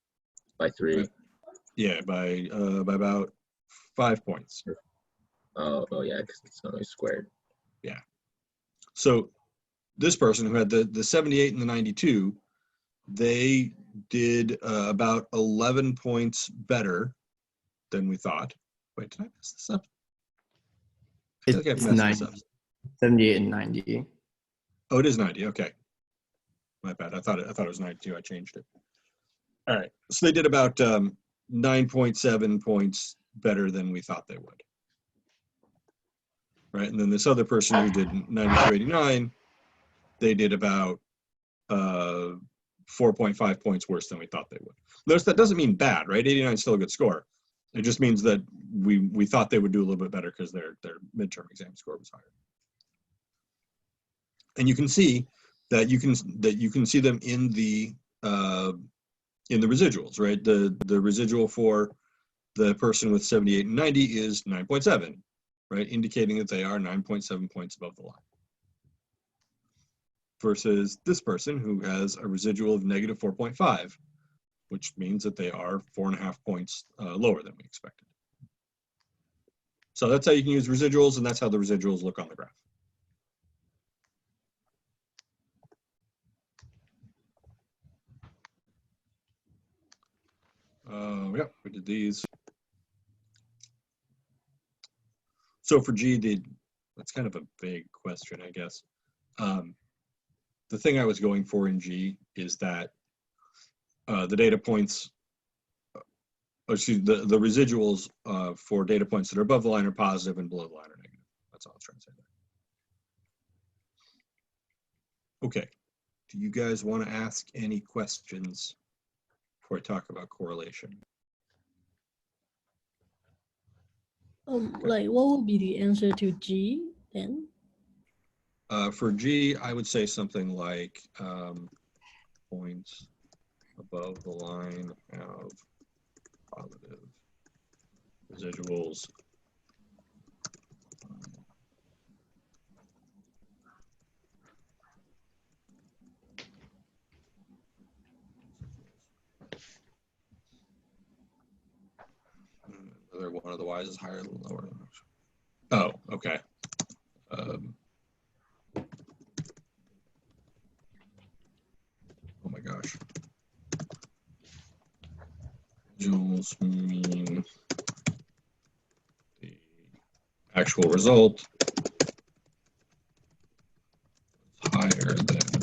By 3. Yeah, by about 5 points. Oh yeah, because it's only squared. Yeah. So this person who had the 78 and the 92, they did about 11 points better than we thought. Wait, did I mess this up? I feel like I've It's messed 90, this up. 78 and 90. Oh, it is 90. Okay. My bad. I thought it was 92. I changed it. All right. So they did about 9.7 points better than we thought they would. Right. And then this other person who did 92.89, they did about 4.5 points worse than we thought they would. Notice that doesn't mean bad, right? 89 is still a good score. It just means that we thought they would do a little bit better because their midterm exam score was higher. And you can see that you can see them in the residuals, right? The residual for the person with 78 and 90 is 9.7, right? Indicating that they are 9.7 points above the line. Versus this person who has a residual of negative 4.5, which means that they are 4.5 points lower than we expected. So that's how you can use residuals, and that's how the residuals look on the graph. Yeah, we did these. So for G, that's kind of a vague question, I guess. The thing I was going for in G is that the data points, the residuals for data points that are above the line are positive and below the line are negative. That's all I was trying to say there. Okay, do you guys want to ask any questions before I talk about correlation? Like what would be the answer to G then? For G, I would say something like points above the line have positive residuals. Whether one of the Y's is higher or lower. Oh, okay. Oh my gosh. Residuals mean the actual result is higher than prediction.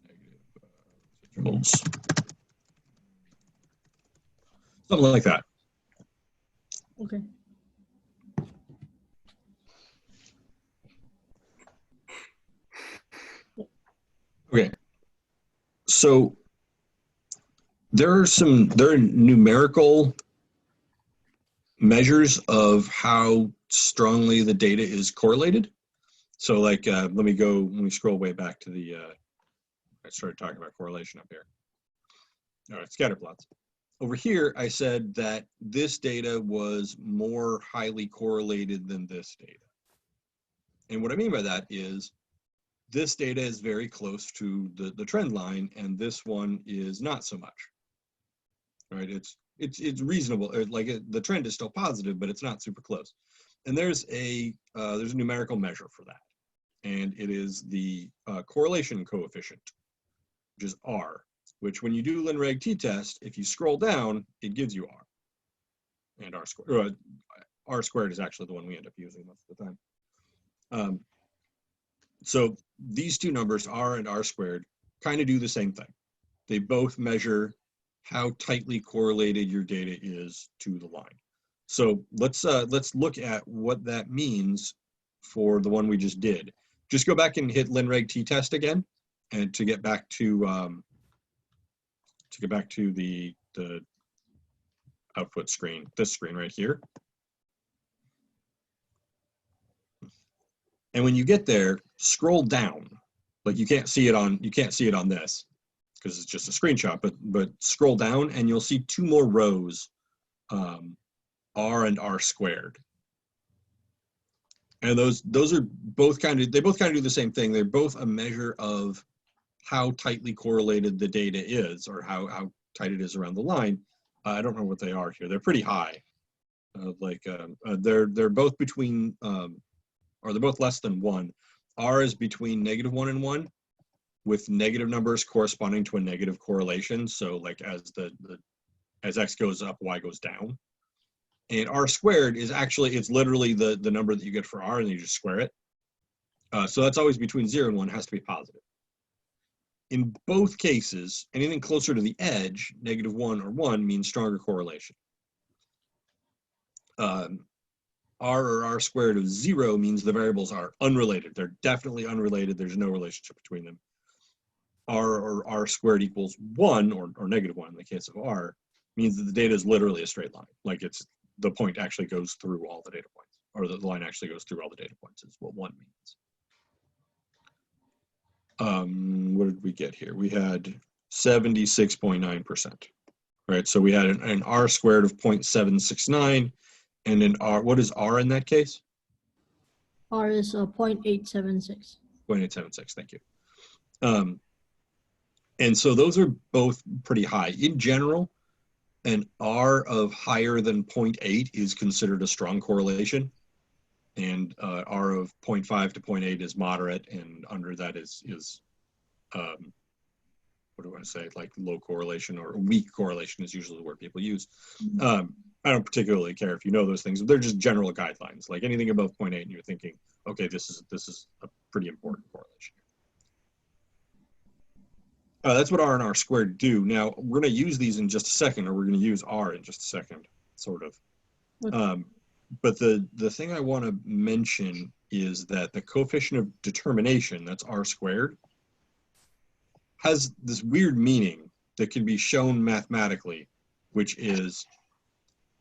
Negative residuals. Something like that. Okay. Okay. So there are numerical measures of how strongly the data is correlated. So like, let me scroll way back to the, I started talking about correlation up here. All right, scatter plots. Over here, I said that this data was more highly correlated than this data. And what I mean by that is this data is very close to the trend line, and this one is not so much. Right? It's reasonable. Like the trend is still positive, but it's not super close. And there's a numerical measure for that, and it is the correlation coefficient, which is R. Which, when you do Lin-Reg t-test, if you scroll down, it gives you R. And R squared. R squared is actually the one we end up using most of the time. So these two numbers, R and R squared, kind of do the same thing. They both measure how tightly correlated your data is to the line. So let's look at what that means for the one we just did. Just go back and hit Lin-Reg t-test again, and to get back to the output screen, this screen right here. And when you get there, scroll down. Like you can't see it on this because it's just a screenshot, but scroll down and you'll see two more rows, R and R squared. And those are both they both kind of do the same thing. They're both a measure of how tightly correlated the data is, or how tight it is around the line. I don't know what they are here. They're pretty high. They're both between, or they're both less than 1. R is between -1 and 1, with negative numbers corresponding to a negative correlation. So like as X goes up, Y goes down. And r squared is actually, it's literally the number that you get for r, and you just square it. So that's always between 0 and 1, has to be positive. In both cases, anything closer to the edge, -1 or 1, means stronger correlation. R or r squared of 0 means the variables are unrelated. They're definitely unrelated. There's no relationship between them. R or r squared equals 1, or -1 in the case of r, means that the data is literally a straight line. Like it's, the point actually goes through all the data points, or the line actually goes through all the data points is what 1 means. What did we get here? We had 76.9%, right? So we had an r squared of 0.769 and an r, what is r in that case? R is 0.876. 0.876, thank you. And so those are both pretty high. In general, an r of higher than 0.8 is considered a strong correlation. And r of 0.5 to 0.8 is moderate, and under that is what do I say, like low correlation, or weak correlation is usually the word people use. I don't particularly care if you know those things. They're just general guidelines. Like anything above 0.8 and you're thinking, okay, this is a pretty important correlation. That's what r and r squared do. Now we're going to use these in just a second, or we're going to use r in just a second, sort of. Okay. But the thing I want to mention is that the coefficient of determination, that's r squared, has this weird meaning that can be shown mathematically, which is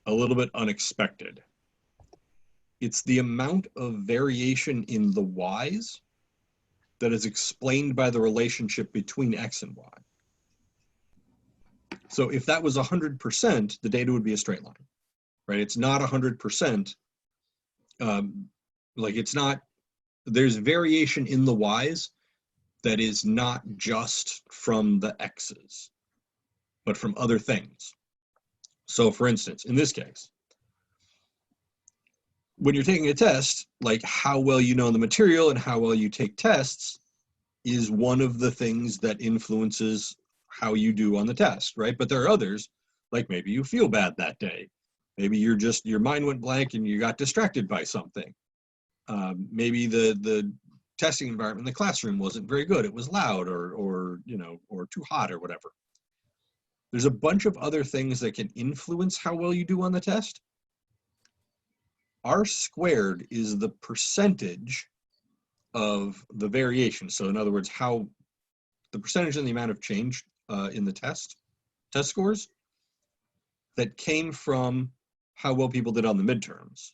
a little bit unexpected. It's the amount of variation in the y's that is explained by the relationship between x and y. So if that was 100%, the data would be a straight line. Right? It's not 100%. Like it's not, there's variation in the y's that is not just from the x's, but from other things. So for instance, in this case, when you're taking a test, like how well you know the material and how well you take tests is one of the things that influences how you do on the test, right? But there are others, like maybe you feel bad that day. Maybe you're just, your mind went blank and you got distracted by something. Maybe the testing environment in the classroom wasn't very good. It was loud or you know, or too hot or whatever. There's a bunch of other things that can influence how well you do on the test. R squared is the percentage of the variation. So in other words, how the percentage and the amount of change in the test scores that came from how well people did on the midterms.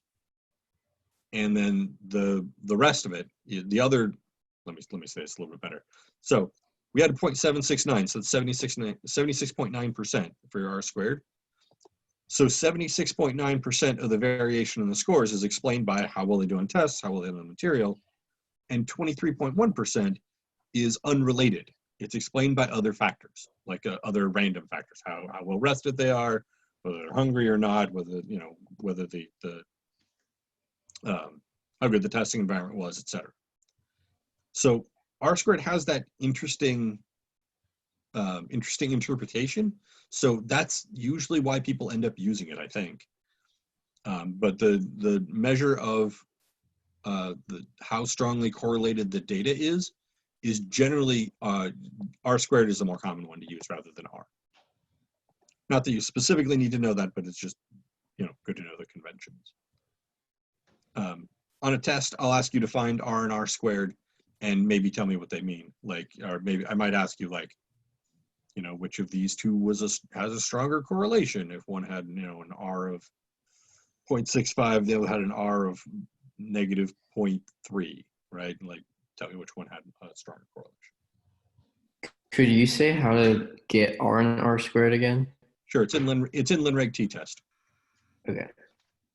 And then the rest of it, the other, let me say this a little bit better. So we had a 0.769, so it's 76.9% for your R squared. So 76.9% of the variation in the scores is explained by how well they do on tests, how well they do on material, and 23.1% is unrelated. It's explained by other factors, like other random factors, how well rested they are, whether they're hungry or not, whether, you know, whether how good the testing environment was, et cetera. So R squared has that interesting interpretation. So that's usually why people end up using it, I think. But the measure of how strongly correlated the data is generally R squared is the more common one to use rather than R. Not that you specifically need to know that, but it's just, you know, good to know the conventions. On a test, I'll ask you to find R and R squared and maybe tell me what they mean. Like, or maybe I might ask you, like, you know, which of these two has a stronger correlation? If one had, you know, an R of 0.65, the other had an R of -0.3, right? Like, tell me which one had a stronger correlation. Could you say how to get R and R squared again? Sure, it's in LinReg t-test. Okay.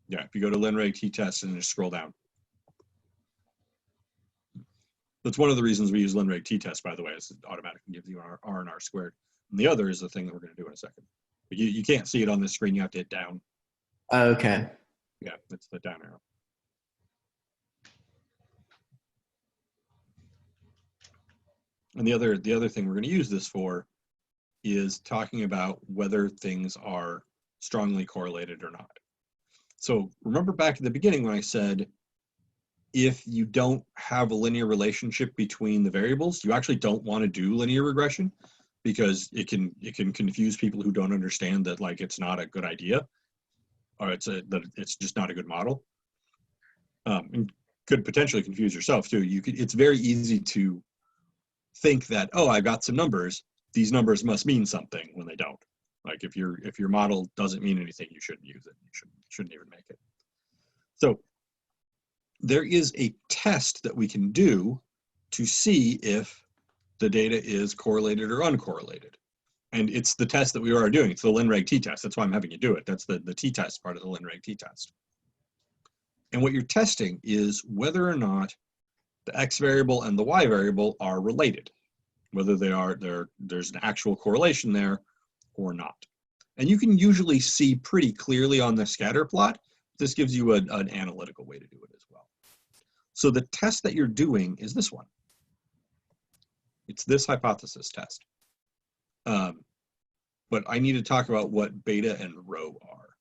Yeah, if you go to LinReg t-test and just scroll down. That's one of the reasons we use LinReg t-test, by the way, is it automatically gives you R and R squared. And the other is the thing that we're going to do in a second. But you can't see it on this screen. You have to hit down. Okay. Yeah, it's the down arrow. And the other thing we're going to use this for is talking about whether things are strongly correlated or not. So remember back at the beginning when I said, if you don't have a linear relationship between the variables, you actually don't want to do linear regression because it can confuse people who don't understand that like it's not a good idea, or that it's just not a good model. And could potentially confuse yourself too. It's very easy to think that, oh, I got some numbers, these numbers must mean something when they don't. Like if your model doesn't mean anything, you shouldn't use it. You shouldn't even make it. So there is a test that we can do to see if the data is correlated or uncorrelated. And it's the test that we are doing. It's the linreg t-test. That's why I'm having you do it. That's the t-test part of the linreg t-test. And what you're testing is whether or not the x variable and the y variable are related, whether there's an actual correlation there or not. And you can usually see pretty clearly on the scatter plot. This gives you an analytical way to do it as well. So the test that you're doing is this one. It's this hypothesis test. But I need to talk about what beta and rho are.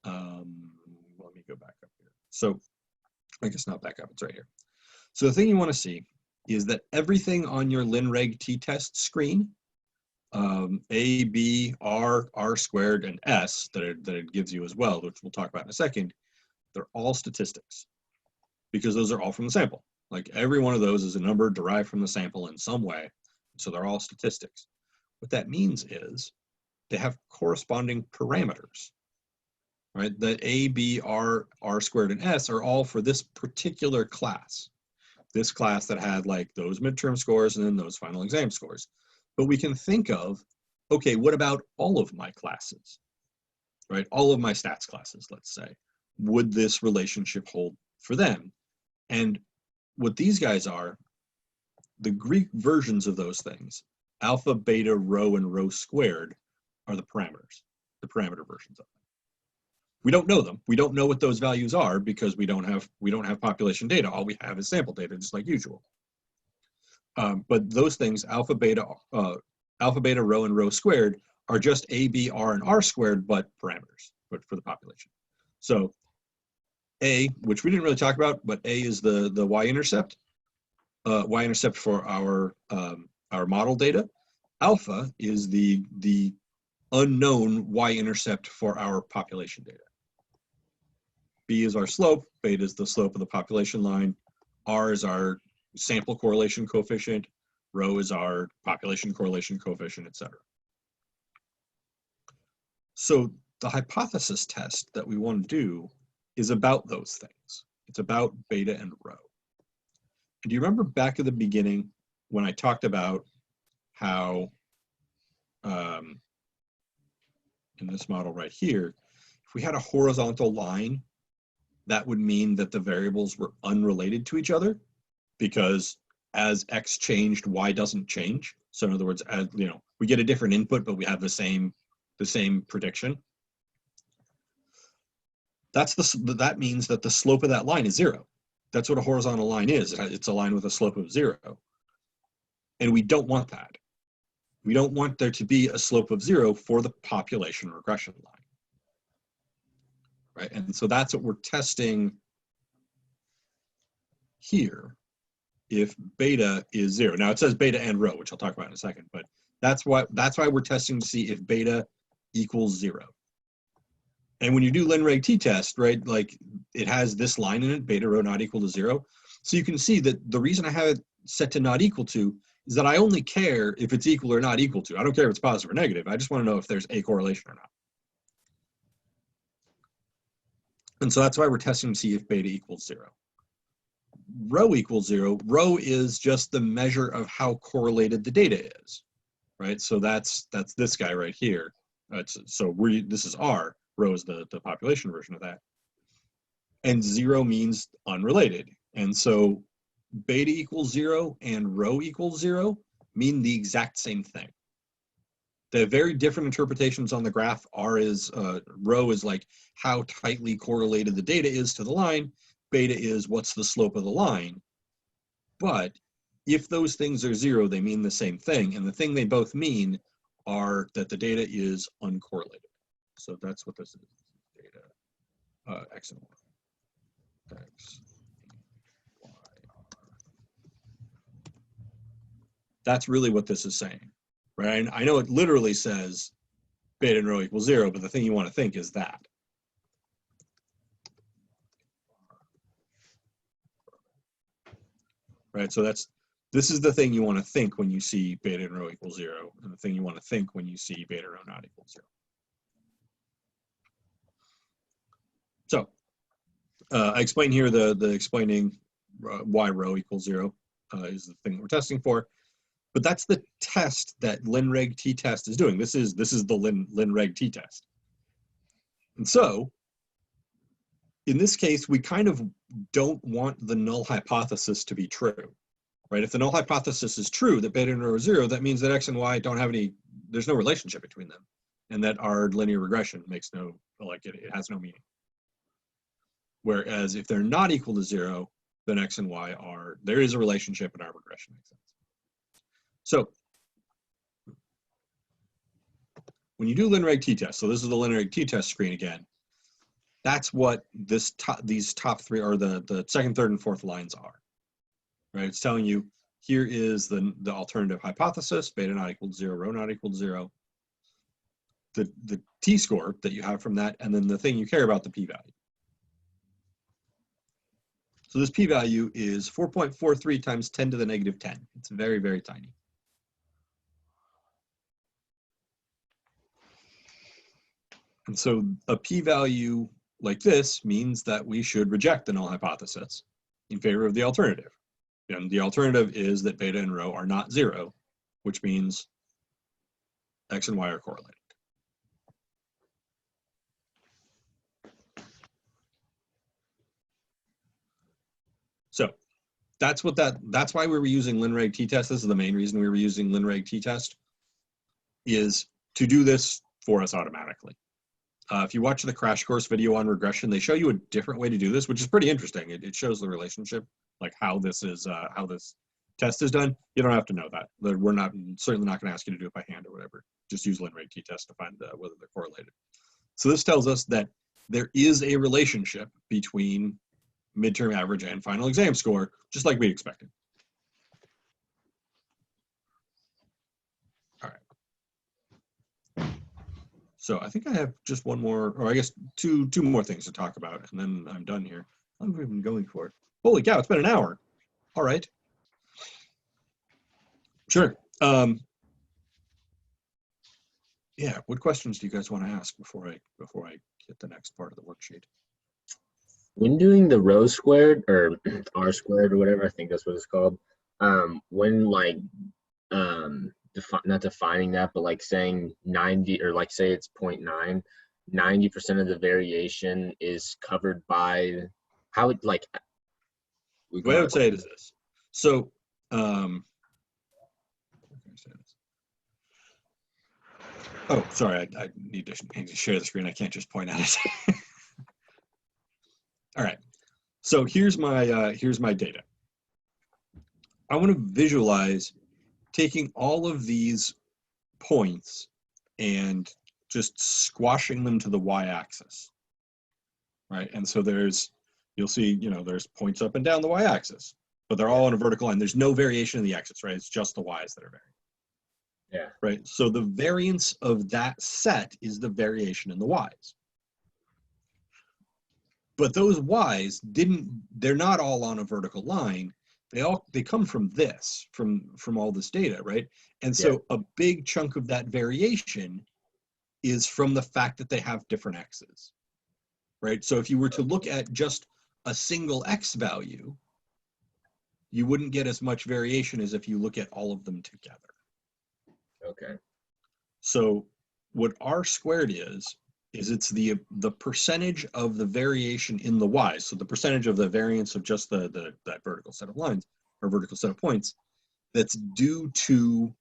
Let me go back up here. So I guess not back up, it's right here. So the thing you want to see is that everything on your linreg t-test screen, A, B, R, R squared, and S that it gives you as well, which we'll talk about in a second, they're all statistics because those are all from the sample. Like every one of those is a number derived from the sample in some way. So they're all statistics. What that means is they have corresponding parameters, right? That A, B, R, R squared, and S are all for this particular class. This class that had like those midterm scores and then those final exam scores. But we can think of, okay, what about all of my classes, right? All of my stats classes, let's say. Would this relationship hold for them? And what these guys are, the Greek versions of those things, alpha, beta, rho, and rho squared are the parameters, the parameter versions of them. We don't know them. We don't know what those values are because we don't have population data. All we have is sample data, just like usual. But those things, alpha, beta, rho, and rho squared, are just A, B, R, and R squared, but parameters, but for the population. So A, which we didn't really talk about, but A is the y-intercept. Y-intercept for our model data. Alpha is the unknown y-intercept for our population data. B is our slope, beta is the slope of the population line, R is our sample correlation coefficient, rho is our population correlation coefficient, etc. So the hypothesis test that we want to do is about those things. It's about beta and rho. And do you remember back at the beginning when I talked about how in this model right here, if we had a horizontal line, that would mean that the variables were unrelated to each other because as x changed, y doesn't change. So in other words, as you know, we get a different input, but we have the same prediction. That means that the slope of that line is 0. That's what a horizontal line is. It's a line with a slope of 0. And we don't want that. We don't want there to be a slope of 0 for the population regression line. Right? And so that's what we're testing here if beta is 0. Now it says beta and rho, which I'll talk about in a second, but that's why we're testing to see if beta equals 0. And when you do linreg t-test, right, like it has this line in it, beta rho not equal to 0. So you can see that the reason I have it set to not equal to is that I only care if it's equal or not equal to. I don't care if it's positive or negative. I just want to know if there's a correlation or not. And so that's why we're testing to see if beta equals 0. Rho equals 0. Rho is just the measure of how correlated the data is, right? So that's this guy right here. This is R. Rho is the population version of that. And 0 means unrelated. And so beta equals 0 and rho equals 0 mean the exact same thing. They have very different interpretations on the graph. Rho is like how tightly correlated the data is to the line. Beta is what's the slope of the line. But if those things are 0, they mean the same thing. And the thing they both mean are that the data is uncorrelated. So that's what this is, data X and Y. X, Y. That's really what this is saying, right? And I know it literally says beta and rho equals 0, but the thing you want to think is that. Right, so this is the thing you want to think when you see beta and rho equals 0, and the thing you want to think when you see beta rho not equals 0. So I explain here the explaining why rho equals 0 is the thing that we're testing for. But that's the test that linreg t-test is doing. This is the linreg t-test. And so, in this case, we kind of don't want the null hypothesis to be true, right? If the null hypothesis is true, that beta and rho are 0, that means that X and Y don't have any, there's no relationship between them. And that our linear regression makes no, like it has no meaning. Whereas if they're not equal to 0, then X and Y are, there is a relationship and our regression makes sense. So when you do linreg t-test, so this is the linreg t-test screen again, that's what these top three are the second, third, and fourth lines are, right? It's telling you here is the alternative hypothesis, beta not equal to 0, rho not equal to 0, the t-score that you have from that, and then the thing you care about, the p-value. So this p-value is 4.43 times 10 to the negative 10. It's very, very tiny. And so a p-value like this means that we should reject the null hypothesis in favor of the alternative. And the alternative is that beta and rho are not 0, which means X and Y are correlated. So that's why we were using linreg t-test. This is the main reason we were using linreg t-test, is to do this for us automatically. If you watch the crash course video on regression, they show you a different way to do this, which is pretty interesting. It shows the relationship, like how this test is done. You don't have to know that. We're certainly not going to ask you to do it by hand or whatever. Just use linreg t-test to find whether they're correlated. So this tells us that there is a relationship between midterm average and final exam score, just like we expected. All right. So I think I have just one more, or I guess two more things to talk about, and then I'm done here. How long have we been going for? Holy cow, it's been an hour. All right. Sure. Yeah, what questions do you guys want to ask before I hit the next part of the worksheet? When doing the rho squared or r squared or whatever, I think that's what it's called. When like not defining that, but like saying 90, or like say it's 0.9, 90% of the variation is covered by how it like. The way I would say it is this. So, oh, sorry, I need to share the screen. I can't just point at it. All right. So here's my data. I want to visualize taking all of these points and just squashing them to the y-axis, right? And so you'll see, there's points up and down the y-axis, but they're all on a vertical line. There's no variation in the x's, right? It's just the y's that are varying. Yeah. Right. So the variance of that set is the variation in the y's. But those y's they're not all on a vertical line. They come from all this data, right? And so a big chunk of that variation is from the fact that they have different x's, right? So if you were to look at just a single x value, you wouldn't get as much variation as if you look at all of them together. Okay. So what r squared is it's the percentage of the variation in the y's. So the percentage of the variance of just that vertical set of lines or vertical set of points that's due to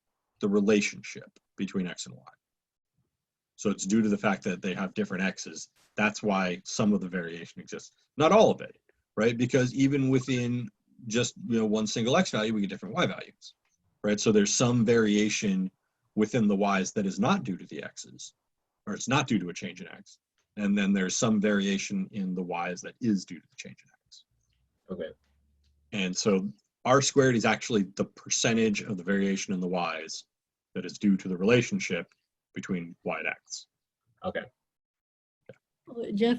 the relationship between x and y. So it's due to the fact that they have different x's. That's why some of the variation exists. Not all of it, right? Because even within just one single x value, we get different y values, right? So there's some variation within the y's that is not due to the x's, or it's not due to a change in x, And then there's some variation in the y's that is due to the change in x. Okay. And so r squared is actually the percentage of the variation in the y's that is due to the relationship between y and x. Okay. Jeff,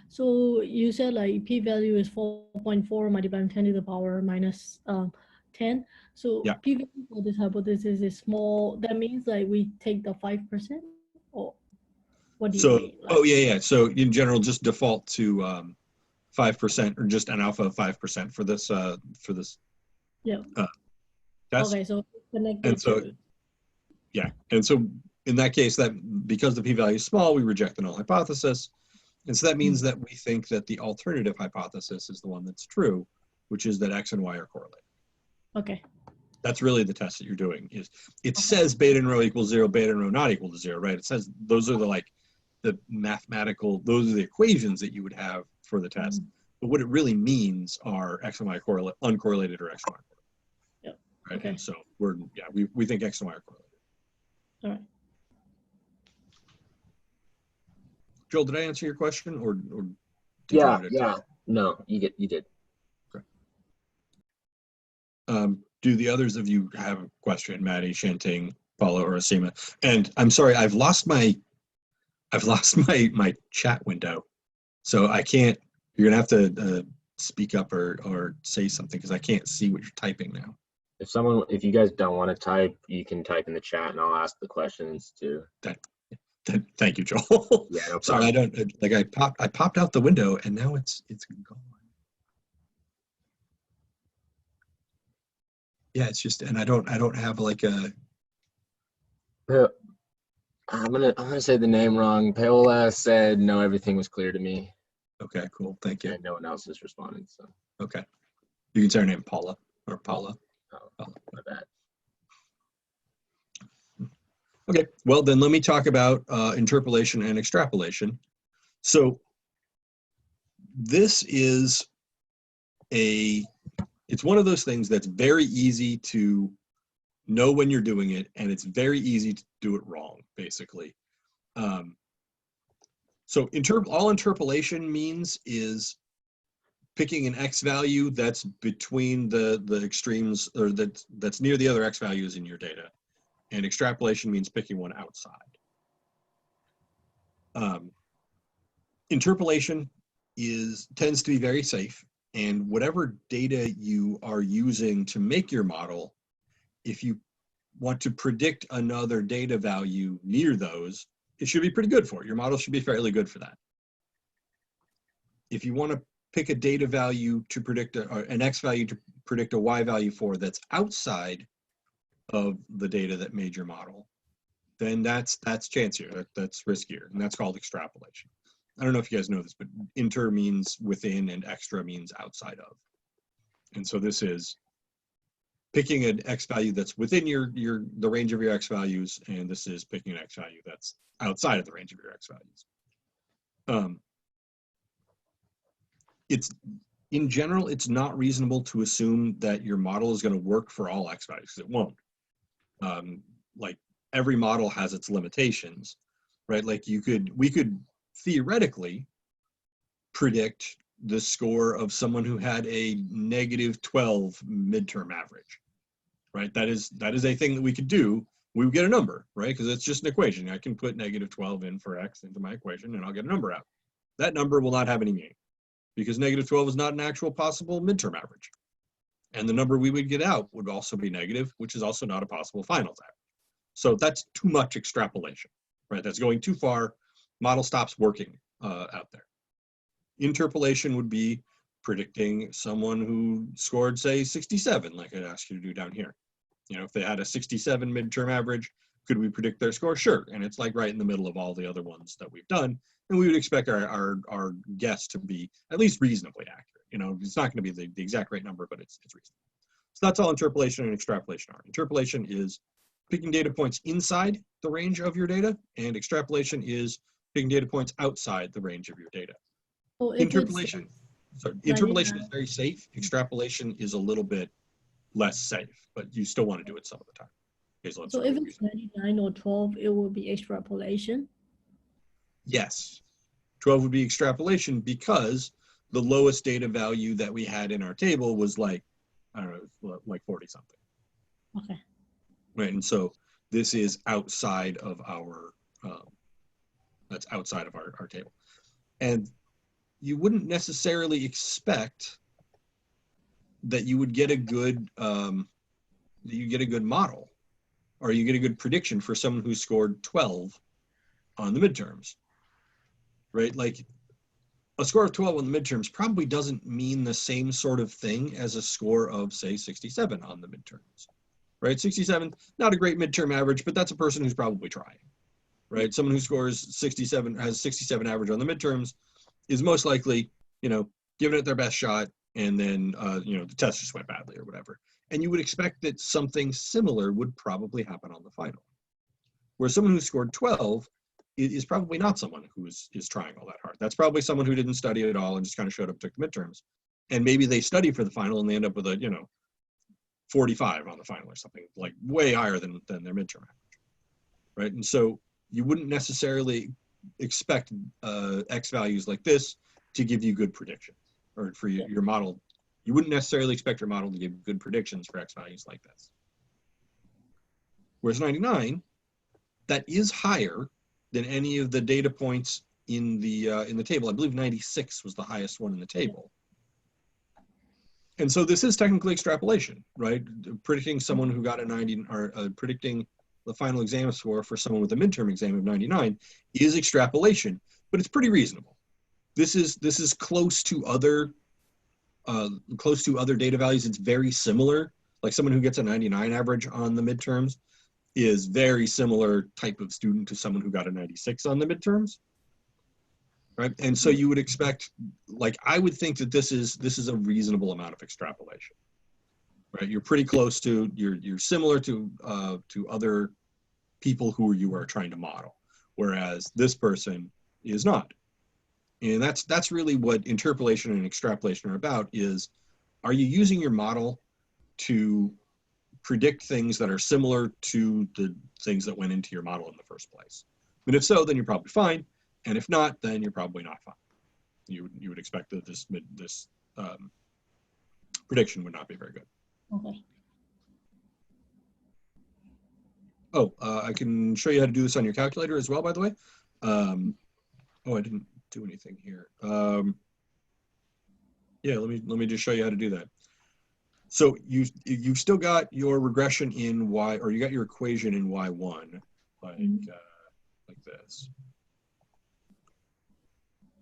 so you said like p-value is 4.4 multiplied 10 to the power minus 10. So Yeah. p-value for this hypothesis is small. That means like we take the 5%, or what do you So, mean? Like, oh yeah. So in general, just default to 5% or just an alpha of 5% for this yeah. test. Okay, so connected And so, to, yeah. And so in that case, that because the p-value is small, we reject the null hypothesis. And so that means that we think that the alternative hypothesis is the one that's true, which is that x and y are correlated. okay. That's really the test that you're doing. Is it says beta in rho equals 0, beta in rho not equal to 0, right? It says those are the mathematical, those are the equations that you would have for the test. But what it really means are x and y uncorrelated or x and y correlated. Yep. Right. Okay. And so we think x and y are correlated. All right. Joel, did I answer your question or did you Yeah, want to? yeah. No, you did. Do the others of you have a question? Maddie, Shanting, Paula, or Asima? And I'm sorry, I've lost my chat window, so I can't. You're gonna have to speak up or say something because I can't see what you're typing now. If you guys don't want to type, you can type in the chat and I'll ask the questions too. Thank you, Joel. Yeah, no Sorry, problem. I popped out the window and now it's gone. Yeah, it's just, and I don't have like a. I'm gonna say the name wrong. Paola said no, everything was clear to me. Okay, cool. Thank you. And no one else has responded. So Okay, you can say her name Paula or Paula. oh, my bad. Okay, well then let me talk about interpolation and extrapolation. So this is it's one of those things that's very easy to know when you're doing it, and it's very easy to do it wrong, basically. So all interpolation means is picking an x value that's between the extremes, or that's near the other x values in your data. And extrapolation means picking one outside. Interpolation tends to be very safe, and whatever data you are using to make your model, if you want to predict another data value near those, it should be pretty good for it. Your model should be fairly good for that. If you want to pick a data value to predict an x value to predict a y value for that's outside of the data that made your model, then that's chancier, that's riskier, and that's called extrapolation. I don't know if you guys know this, but inter means within and extra means outside of. And so this is picking an x value that's within the range of your x values, and this is picking an x value that's outside of the range of your x values. In general, it's not reasonable to assume that your model is going to work for all x values, because it won't. Like every model has its limitations, right? Like we could theoretically predict the score of someone who had a -12 midterm average, right? That is a thing that we could do. We would get a number, right? Because it's just an equation. I can put -12 in for x into my equation and I'll get a number out. That number will not have any meaning because -12 is not an actual possible midterm average. And the number we would get out would also be negative, which is also not a possible finals average. So that's too much extrapolation, right? That's going too far. Model stops working out there. Interpolation would be predicting someone who scored, say, 67, like I'd ask you to do down here. You know, if they had a 67 midterm average, could we predict their score? Sure. And it's like right in the middle of all the other ones that we've done. And we would expect our guess to be at least reasonably accurate. You know, it's not going to be the exact right number, but it's reasonable. So that's all interpolation and extrapolation are. Interpolation is picking data points inside the range of your data, and extrapolation is picking data points outside the range of your data. So if Interpolation is very safe. Extrapolation is a little bit less safe, but you still want to do it some of the time. Okay, so if it's 99 or 12, it will be extrapolation. Yes. 12 would be extrapolation because the lowest data value that we had in our table was like, I don't know, like 40 something. Okay. Right, and so this is outside of our, that's outside of our table. And you wouldn't necessarily expect that you would get a good, model, or you get a good prediction for someone who scored 12 on the midterms, right? Like a score of 12 on the midterms probably doesn't mean the same sort of thing as a score of, say, 67 on the midterms, right? 67, not a great midterm average, but that's a person who's probably trying, right? Someone who scores 67, has 67 average on the midterms is most likely, giving it their best shot, and then, the test just went badly or whatever. And you would expect that something similar would probably happen on the final. Where someone who scored 12 is probably not someone who is trying all that hard. That's probably someone who didn't study at all and just kind of showed up, took the midterms. And maybe they study for the final and they end up with a, 45 on the final or something, like way higher than their midterm average, right? And so you wouldn't necessarily expect X values like this to give you good predictions, or for your model. You wouldn't necessarily expect your model to give good predictions for X values like this. Whereas 99, that is higher than any of the data points in the table. I believe 96 was the highest one in the table. And so this is technically extrapolation, right? Predicting someone who got a 90, or predicting the final exam score for someone with a midterm exam of 99 is extrapolation, but it's pretty reasonable. This is close to other data values. It's very similar. Like someone who gets a 99 average on the midterms is very similar type of student to someone who got a 96 on the midterms, right? And so you would expect, like, I would think that this is a reasonable amount of extrapolation, right? You're pretty close to, you're similar to other people who you are trying to model, whereas this person is not. And that's really what interpolation and extrapolation are about, is, are you using your model to predict things that are similar to the things that went into your model in the first place? And if so, then you're probably fine. And if not, then you're probably not fine. You would expect that this prediction would not be very good. Okay. Oh, I can show you how to do this on your calculator as well, by the way. Oh, I didn't do anything here. Yeah, let me just show you how to do that. So you've still got your regression in Y, or you got your equation in Y1, like this.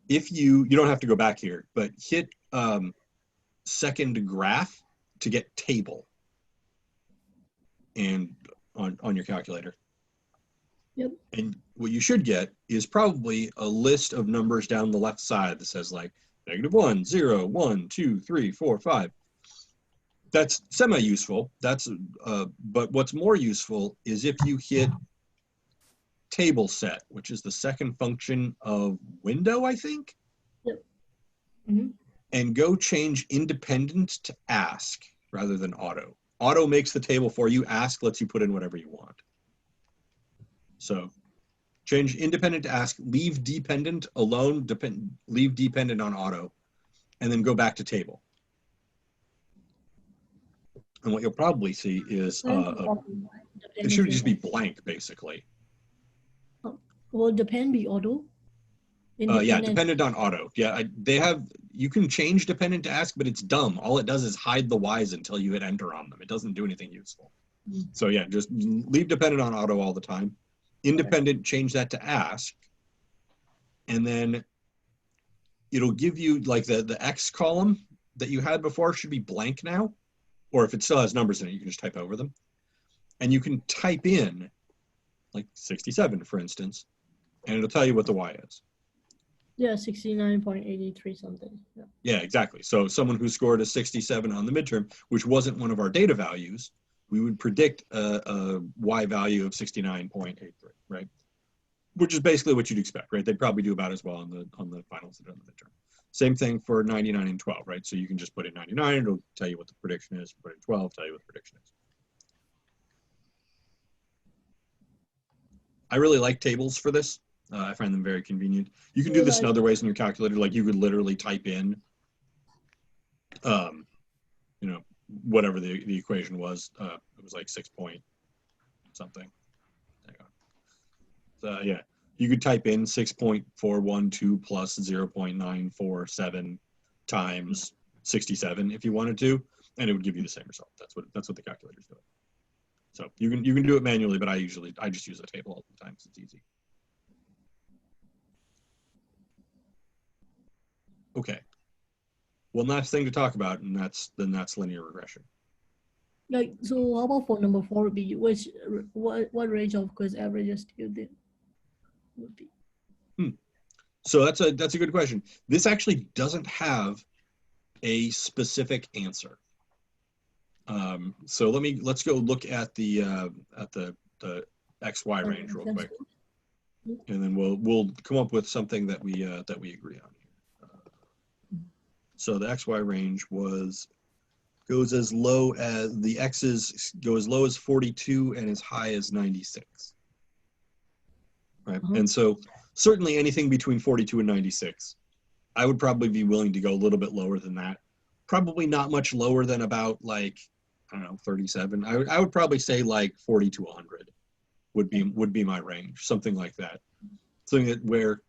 If you don't have to go back here, but hit second graph to get table, and on your calculator. Yep. And what you should get is probably a list of numbers down the left side that says like -1, 0, 1, 2, 3, 4, 5. That's semi-useful. But what's more useful is if you hit table set, which is the second function of window, I think. Yep. Mm-hmm. And go change independent to ask rather than auto. Auto makes the table for you. Ask lets you put in whatever you want. So change independent to ask, leave dependent alone, leave dependent on auto, and then go back to table. And what you'll probably see is it should just be blank, basically. Will depend be auto? Yeah, dependent on auto. Yeah, you can change dependent to ask, but it's dumb. All it does is hide the Y's until you hit enter on them. It doesn't do anything useful. So yeah, just leave dependent on auto all the time. Independent, change that to ask. And then it'll give you like the X column that you had before should be blank now. Or if it still has numbers in it, you can just type over them. And you can type in like 67, for instance, and it'll tell you what the Y is. Yeah, 69.83 something. Yeah. Yeah, exactly. So someone who scored a 67 on the midterm, which wasn't one of our data values, we would predict a Y value of 69.83, right? Which is basically what you'd expect, right? They'd probably do about as well on the finals that are on the midterm. Same thing for 99 and 12, right? So you can just put in 99, it'll tell you what the prediction is. Put in 12, tell you what the prediction is. I really like tables for this. I find them very convenient. You can do this in other ways in your calculator. Like you could literally type in, you know, whatever the equation was. It was like 6 point something. So yeah, you could type in 6.412 plus 0.947 times 67 if you wanted to, and it would give you the same result. That's what the calculator's doing. So you can do it manually, but I just use a table all the time because it's easy. Okay. One last thing to talk about, and that's linear regression. Like, so how about for number 4 would be what range of quiz averages do you think would be? So that's a good question. This actually doesn't have a specific answer. So let's go look at the XY range real quick, and then we'll come up with something that we agree on here. So the XY range goes as low as the X's go as low as 42 and as high as 96. Right, and so certainly anything between 42 and 96, I would probably be willing to go a little bit lower than that. Probably not much lower than about like, I don't know, 37. I would probably say like 40 to 100 would be my range, something like that. Something that where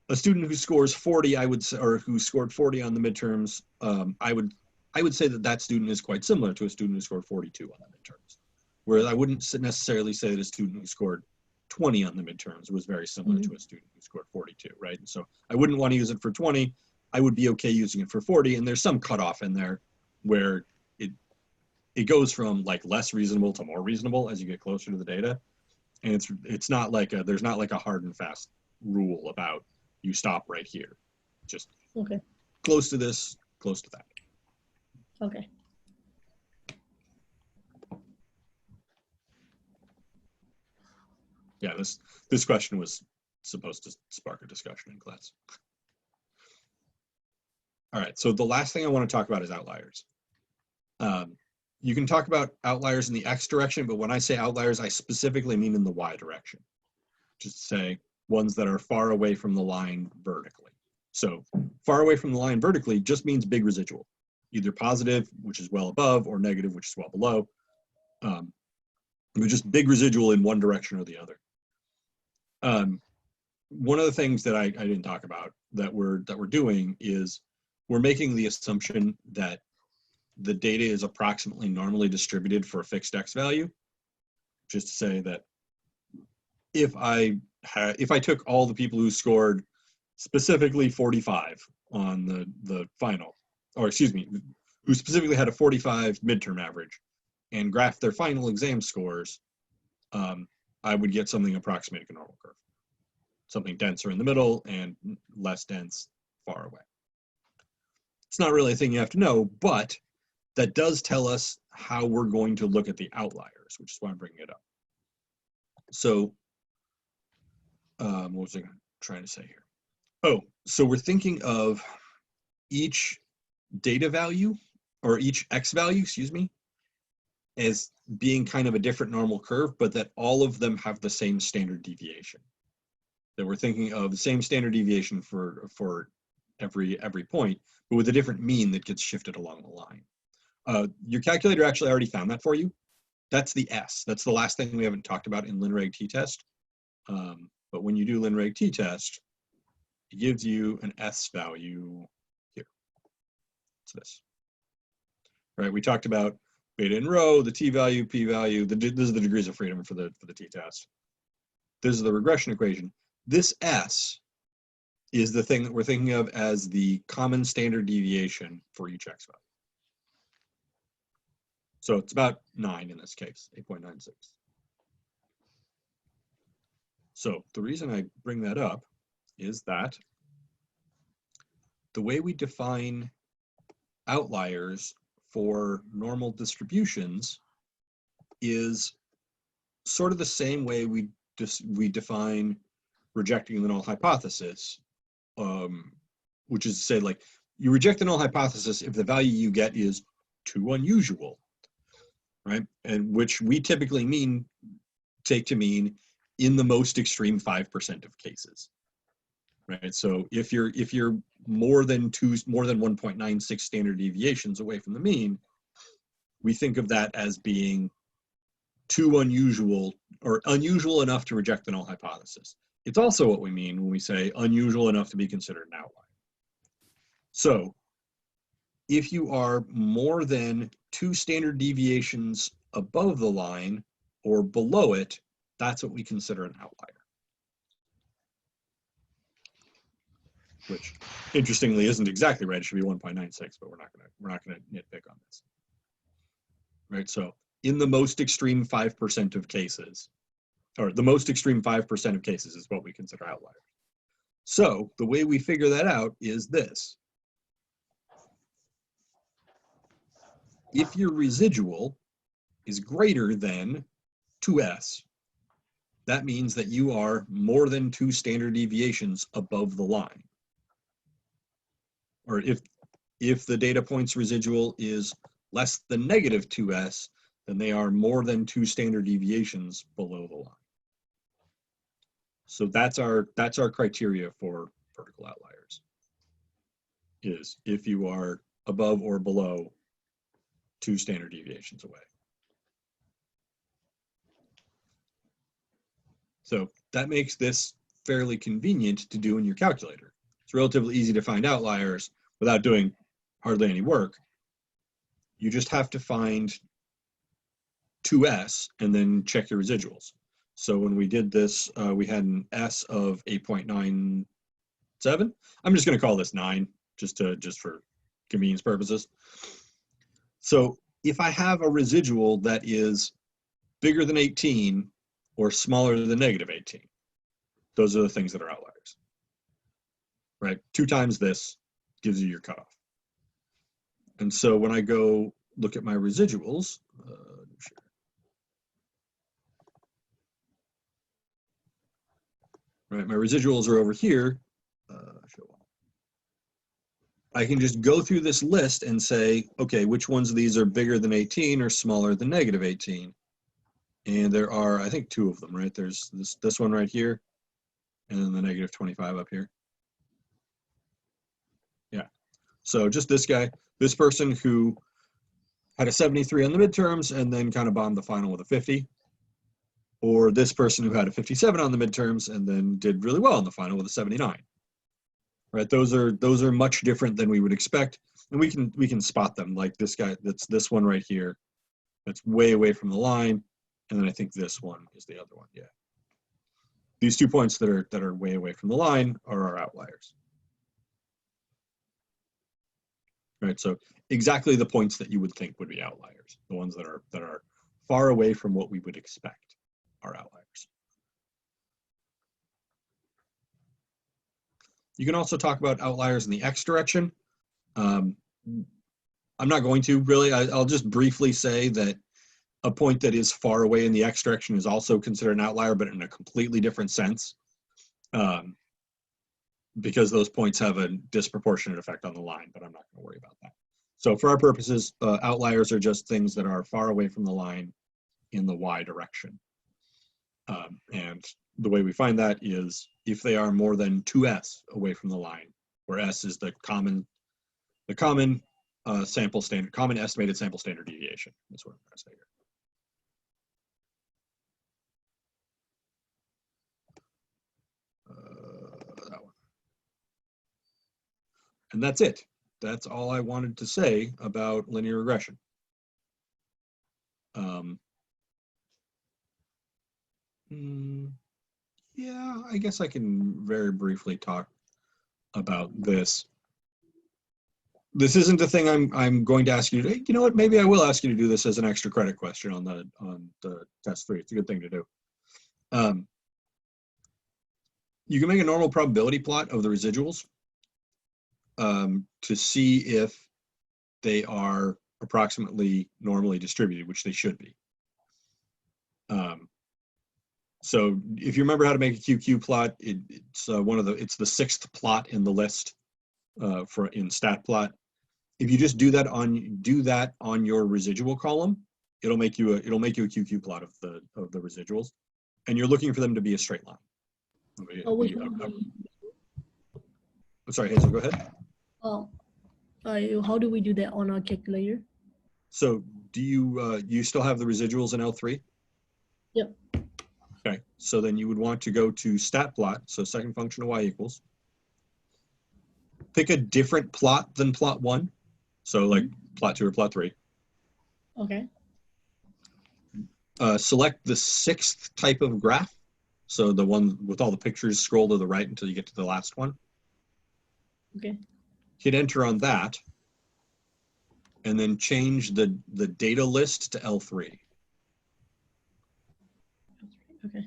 a student who scores 40, I would say, or who scored 40 on the midterms, I would say that student is quite similar to a student who scored 42 on the midterms. Whereas I wouldn't necessarily say that a student who scored 20 on the midterms was very similar to a student who scored 42, right? And so I wouldn't want to use it for 20. I would be okay using it for 40, and there's some cutoff in there where it goes from like less reasonable to more reasonable as you get closer to the data. And it's not like there's not like a hard and fast rule about you stop right here. Just okay, close to this, close to that. okay. Yeah, this question was supposed to spark a discussion in class. All right, so the last thing I want to talk about is outliers. You can talk about outliers in the X direction, but when I say outliers, I specifically mean in the Y direction. Just to say ones that are far away from the line vertically. So far away from the line vertically just means big residual, either positive, which is well above, or negative, which is well below. But just big residual in one direction or the other. One of the things that I didn't talk about that we're doing is we're making the assumption that the data is approximately normally distributed for a fixed X value. Just to say that if I took all the people who scored specifically 45 on the final, or excuse me, who specifically had a 45 midterm average and graphed their final exam scores, I would get something approximating a normal curve. Something denser in the middle and less dense far away. It's not really a thing you have to know, but that does tell us how we're going to look at the outliers, which is why I'm bringing it up. So, what was I trying to say here? Oh, so we're thinking of each data value, or each X value, excuse me, as being kind of a different normal curve, but that all of them have the same standard deviation. That we're thinking of the same standard deviation for every point, but with a different mean that gets shifted along the line. Your calculator actually already found that for you. That's the S. That's the last thing we haven't talked about in linreg t-test. But when you do linreg t-test, it gives you an S value here. It's this. Right? We talked about beta and rho, the t-value, p-value. This is the degrees of freedom for the t-test. This is the regression equation. This S is the thing that we're thinking of as the common standard deviation for each X value. So it's about 9 in this case, 8.96. So the reason I bring that up is that the way we define outliers for normal distributions is sort of the same way we define rejecting the null hypothesis, which is to say, like, you reject the null hypothesis if the value you get is too unusual, right? And which we typically take to mean in the most extreme 5% of cases, right? So if you're more than 1.96 standard deviations away from the mean, we think of that as being too unusual or unusual enough to reject the null hypothesis. It's also what we mean when we say unusual enough to be considered an outlier. So if you are more than 2 standard deviations above the line or below it, that's what we consider an outlier. Which, interestingly, isn't exactly right. It should be 1.96, but we're not gonna nitpick on this. Right. So in the most extreme 5% of cases, or the most extreme 5% of cases is what we consider outliers. So the way we figure that out is this. If your residual is greater than 2s, that means that you are more than 2 standard deviations above the line. Or if the data point's residual is less than negative 2s, then they are more than 2 standard deviations below the line. So that's our criteria for vertical outliers, is if you are above or below 2 standard deviations away. So that makes this fairly convenient to do in your calculator. It's relatively easy to find outliers without doing hardly any work. You just have to find 2s and then check your residuals. So when we did this, we had an S of 8.97. I'm just going to call this 9, just for convenience purposes. So if I have a residual that is bigger than 18 or smaller than negative 18, those are the things that are outliers, right? 2 times this gives you your cutoff. And so when I go look at my residuals, right, my residuals are over here. I can just go through this list and say, okay, which ones of these are bigger than 18 or smaller than negative 18? And there are, I think, 2 of them, right? There's this one right here, and then the negative 25 up here. Yeah. So just this guy, this person who had a 73 on the midterms and then kind of bombed the final with a 50. Or this person who had a 57 on the midterms and then did really well in the final with a 79. Right? Those are much different than we would expect, and we can spot them. Like this guy, that's this one right here, that's way away from the line, and then I think this one is the other one. Yeah. These 2 points that are way away from the line are our outliers. Right? So exactly the points that you would think would be outliers, the ones that are far away from what we would expect are outliers. You can also talk about outliers in the x direction. I'm not going to really. I'll just briefly say that a point that is far away in the x direction is also considered an outlier, but in a completely different sense, because those points have a disproportionate effect on the line, but I'm not going to worry about that. So for our purposes, outliers are just things that are far away from the line in the y direction. And the way we find that is if they are more than 2s away from the line, where s is the common sample standard, common estimated sample standard deviation. That's what I'm trying to say here. That one. And that's it. That's all I wanted to say about linear regression. Yeah, I guess I can very briefly talk about this. This isn't a thing I'm going to ask you to, you know what, maybe I will ask you to do this as an extra credit question on the test 3. It's a good thing to do. You can make a normal probability plot of the residuals to see if they are approximately normally distributed, which they should be. So if you remember how to make a QQ plot, it's the 6th plot in the list in StatPlot. If you just do that on your residual column, it'll make you a QQ plot of the residuals. and you're looking for them to be a straight line. Oh, which one? I'm sorry, Hazel, go ahead. Oh, how do we do that on our calculator? So do you still have the residuals in L3? Yep. Okay, so then you would want to go to stat plot, so second function of y equals. Pick a different plot than plot 1, so like plot 2 or plot 3. Okay. Select the 6th type of graph, so the one with all the pictures, scroll to the right until you get to the last one. Okay. Hit enter on that, and then change the data list to L3. Okay.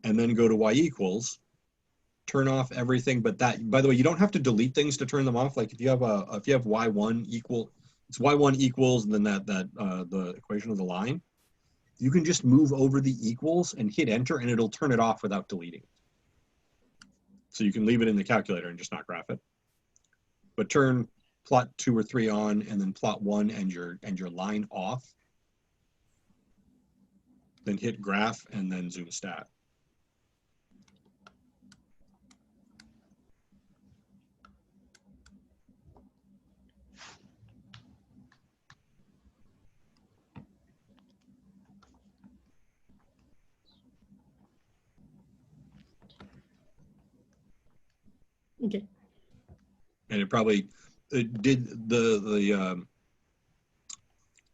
And then go to y equals, turn off everything but that. By the way, you don't have to delete things to turn them off. Like if you have y1 equal, it's y1 equals, and then the equation of the line, you can just move over the equals and hit enter, and it'll turn it off without deleting it. So you can leave it in the calculator and just not graph it. But turn plot 2 or 3 on, and then plot 1 and your line off. Then hit graph and then zoom stat. Okay. And it probably did the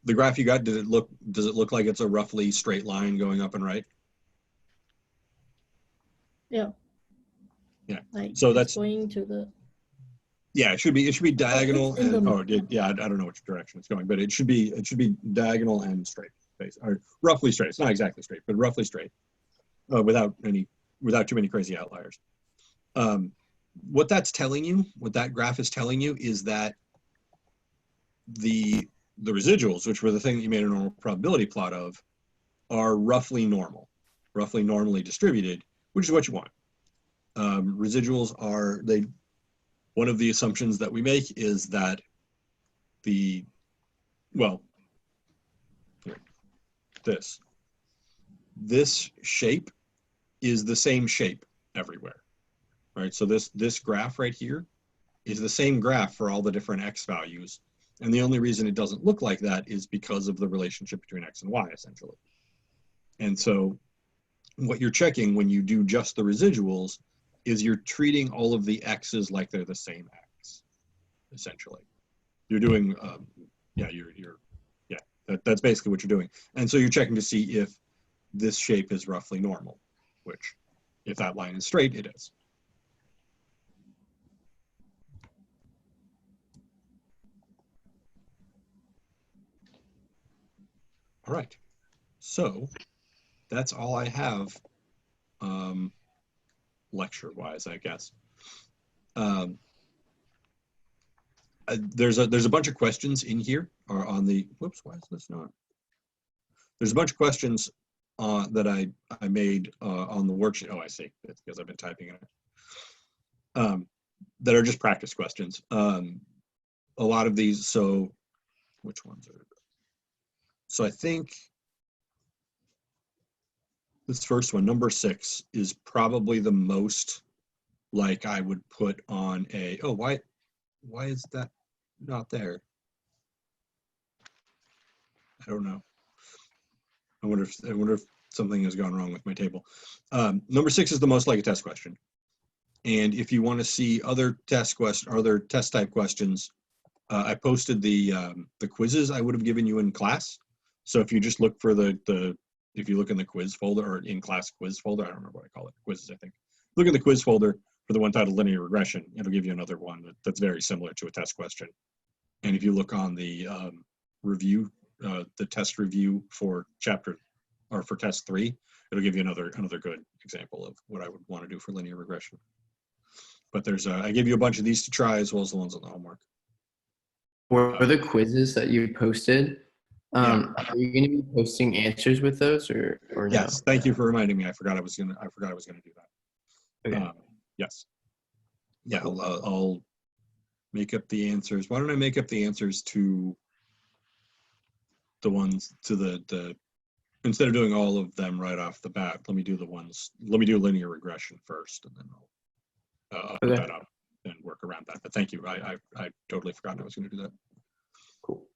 graph you got. Does it look like it's a roughly straight line going up and right? Yeah. Yeah. Like So it's that's going to the. yeah. It should be diagonal it's in and the yeah. I don't know which direction it's going, but it should be diagonal and straight, or roughly straight. It's not exactly straight, but roughly straight, without too many crazy outliers. What that's telling you, what that graph is telling you, is that the residuals, which were the thing that you made a normal probability plot of, are roughly normal, roughly normally distributed, which is what you want. Residuals are, one of the assumptions that we make is that this shape is the same shape everywhere, right? So this graph right here is the same graph for all the different x values. And the only reason it doesn't look like that is because of the relationship between x and y, essentially. And so what you're checking when you do just the residuals is you're treating all of the x's like they're the same x, essentially. You're doing, that's basically what you're doing. And so you're checking to see if this shape is roughly normal, which if that line is straight, it is. All right, so that's all I have lecture-wise, I guess. There's a bunch of questions in here, or on the, whoops, why is this not? There's a bunch of questions that I made on the worksheet. Oh, I see, it's because I've been typing it. That are just practice questions. A lot of these, so which ones are? So I think this first one, number 6, is probably the most like I would put on a, oh, why is that not there? I don't know. I wonder if something has gone wrong with my table. Number 6 is the most like a test question. And if you want to see other test type questions, I posted the quizzes I would have given you in class. So if you just look for if you look in the quiz folder, or in class quiz folder, I don't remember what I call it, quizzes, I think. Look in the quiz folder for the one titled linear regression. It'll give you another one that's very similar to a test question. And if you look on the review, the test review for for test 3, it'll give you another good example of what I would want to do for linear regression. But I gave you a bunch of these to try, as well as the ones on the homework. For the quizzes that you posted, Yeah. are you going to be posting answers with those, or no? Yes, thank you for reminding me. I forgot I was gonna do that. Okay. Yes. Yeah, I'll make up the answers. Why don't I make up the answers to the ones to the instead of doing all of them right off the bat, let me do linear regression first, and then I'll put Okay. that up and work around that. But thank you. I totally forgot I was going to do that. Cool.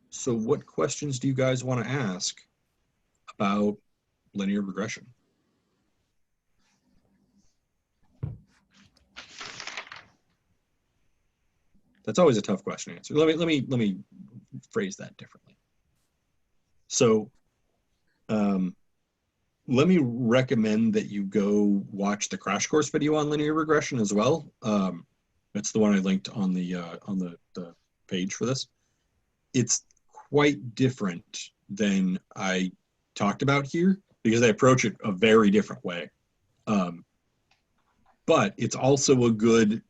So what questions do you guys want to ask about linear regression? That's always a tough question to answer. Let me phrase that differently. So let me recommend that you go watch the crash course video on linear regression as well. That's the one I linked on the page for this. It's quite different than I talked about here because I approach it a very different way. But it's also a good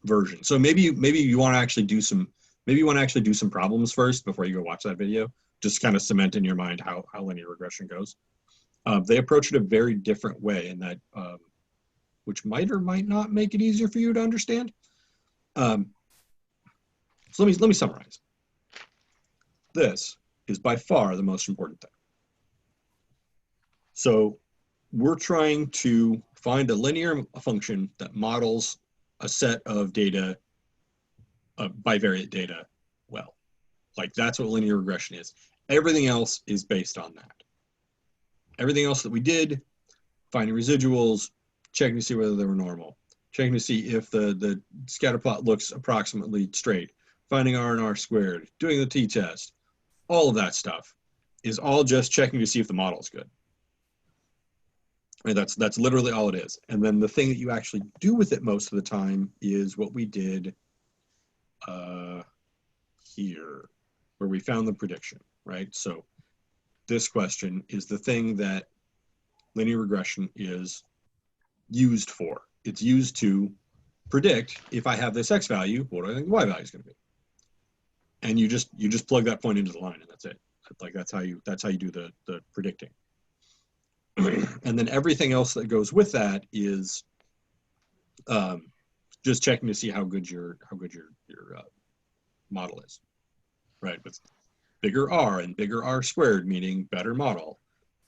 version. So maybe you want to actually do some problems first before you go watch that video. Just kind of cement in your mind how linear regression goes. They approach it a very different way, and that which might or might not make it easier for you to understand. So let me summarize. This is by far the most important thing. So we're trying to find a linear function that models a set of data, bivariate data, well. Like that's what linear regression is. Everything else is based on that. Everything else that we did, finding residuals, checking to see whether they were normal, checking to see if the scatter plot looks approximately straight, finding R and R squared, doing the t-test, all of that stuff is all just checking to see if the model is good. And that's literally all it is. And then the thing that you actually do with it most of the time is what we did here, where we found the prediction, right? So this question is the thing that linear regression is used for. It's used to predict if I have this X value, what do I think the Y value is going to be? And you just plug that point into the line, and that's it. Like that's how you do the predicting. And then everything else that goes with that is just checking to see how good your model is, right? With bigger R and bigger R squared, meaning better model,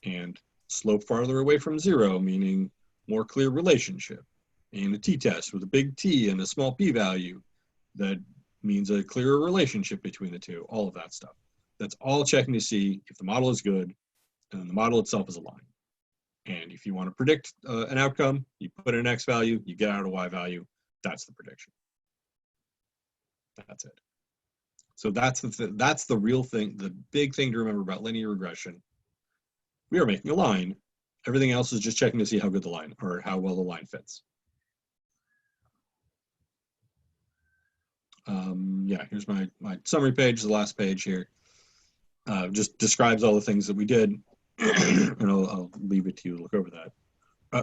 and slope farther away from zero, meaning more clear relationship, and a t-test with a big T and a small p-value that means a clearer relationship between the two, all of that stuff. That's all checking to see if the model is good and the model itself is aligned. And if you want to predict an outcome, you put in an X value, you get out a Y value, that's the prediction. That's it. So that's the real thing, the big thing to remember about linear regression. We are making a line. Everything else is just checking to see how good the line, or how well the line fits. Yeah, here's my summary page, the last page here. Just describes all the things that we did, and I'll leave it to you to look over that.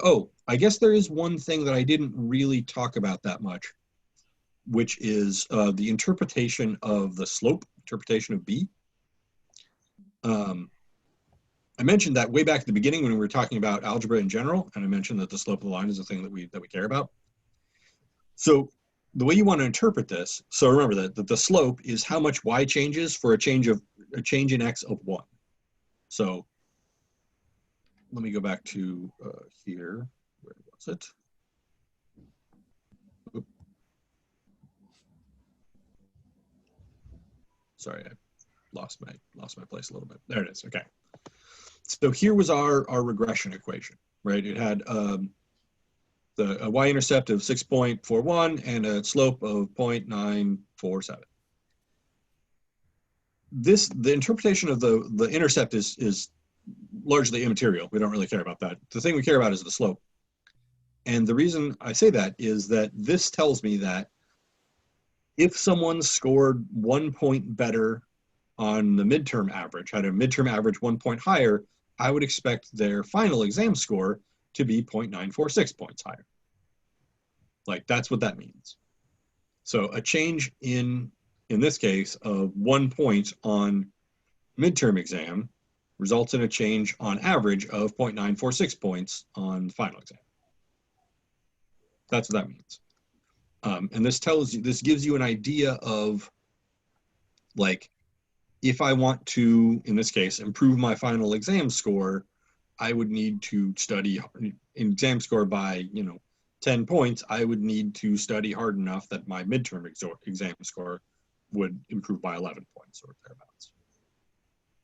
Oh, I guess there is one thing that I didn't really talk about that much, which is the interpretation of the slope, interpretation of B. I mentioned that way back at the beginning when we were talking about algebra in general, and I mentioned that the slope of the line is the thing that we care about. So the way you want to interpret this, so remember that the slope is how much y changes for a change in x of 1. So let me go back to here. Where was it? Oop. Sorry, I lost my place a little bit. There it is. Okay. So here was our regression equation, right? It had a y-intercept of 6.41 and a slope of 0.947. The interpretation of the intercept is largely immaterial. We don't really care about that. The thing we care about is the slope. And the reason I say that is that this tells me that if someone scored 1 point better on the midterm average, had a midterm average 1 point higher, I would expect their final exam score to be 0.946 points higher. Like that's what that means. So a change in this case of 1 point on midterm exam results in a change on average of 0.946 points on the final exam. That's what that means. And this gives you an idea of Like, if I want to, in this case, improve my final exam score, I would need to study exam score by, 10 points. I would need to study hard enough that my midterm exam score would improve by 11 points or thereabouts.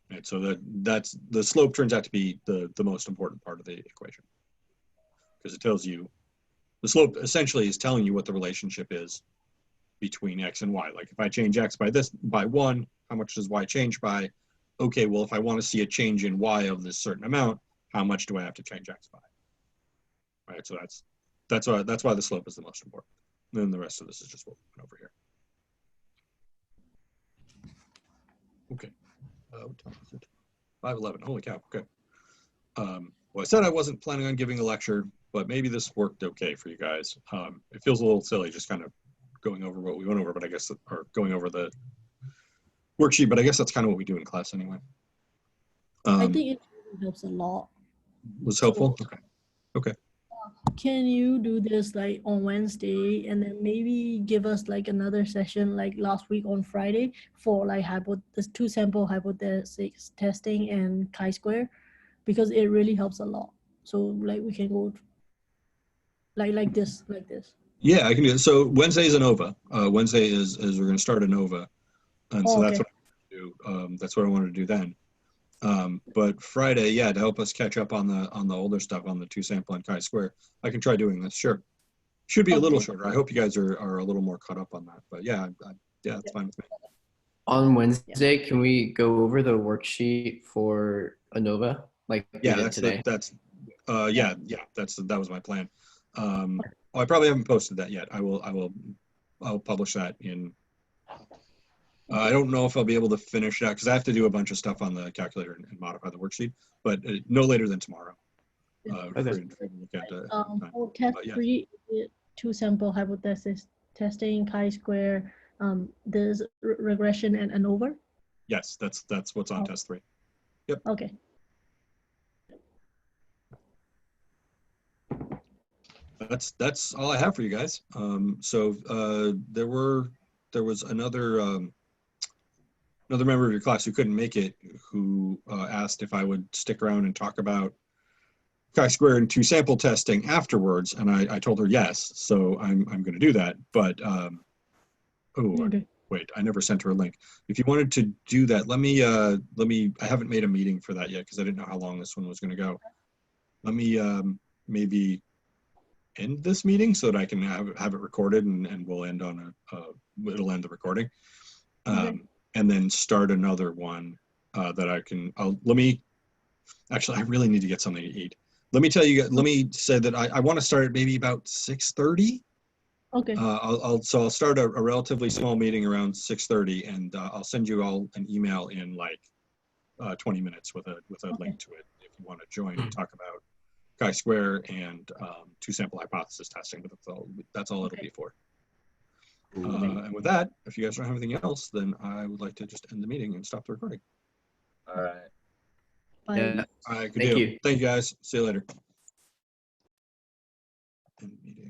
Right, so that's the slope turns out to be the most important part of the equation, because it tells you, the slope essentially is telling you what the relationship is between x and y. Like if I change x by 1, how much does y change by? Okay, well, if I want to see a change in y of this certain amount, how much do I have to change x by? Right, so that's why the slope is the most important. And then the rest of this is just what we went over here. Okay, what time is it? 5:11. Holy cow. Okay. Well, I said I wasn't planning on giving a lecture, but maybe this worked okay for you guys. It feels a little silly just kind of going over what we went over, but I guess, or going over the worksheet, but I guess that's kind of what we do in class anyway. I think it really helps a lot. Was helpful? So, Okay. Okay. can you do this like on Wednesday and then maybe give us like another session like last week on Friday for like the 2-sample hypothesis testing and chi-square, because it really helps a lot. So like we can go like this. Yeah, I can do it. So Wednesday is a NOVA. Wednesday is we're going to start a NOVA, and so that's Okay. what I want to do. That's what I wanted to do then. But Friday, yeah, to help us catch up on the older stuff on the 2-sample and chi-square, I can try doing this. Sure, should be a little Okay. shorter. I hope you guys are a little more caught up on that. But yeah, yeah, it's fine with me. On Wednesday, can we go over the worksheet for ANOVA like we Yeah, did today? that was my plan. I probably haven't posted that yet. I'll publish that in. I don't know if I'll be able to finish that because I have to do a bunch of stuff on the calculator and modify the worksheet, but no later than tomorrow. Okay. For you to look at, For test yeah. 3, 2-sample hypothesis testing, chi-square, there's regression and ANOVA. Yes, that's what's on test 3. Okay. That's all I have for you guys. So there was another member of your class who couldn't make it, who asked if I would stick around and talk about chi-square and 2-sample testing afterwards, and I told her yes. So I'm going to do that. But Okay. wait, I never sent her a link. If you wanted to do that, let me. I haven't made a meeting for that yet because I didn't know how long this one was going to go. Let me maybe end this meeting so that I can have it recorded, and we'll end on it'll end the recording, Okay. and then start another one that I can. Actually, I really need to get something to eat. Let me tell you. Let me say that I want to start at maybe about 6:30. Okay. I'll start a relatively small meeting around 6:30, and I'll send you all an email in like 20 minutes with a link to it if you want to join and talk about chi-square and 2-sample hypothesis testing. But that's all it'll be for. And with that, if you guys don't have anything else, then I would like to just end the meeting and stop the recording. All right. Bye. Yeah. All right, good Thank deal. you. Thank you guys. See you later. End meeting.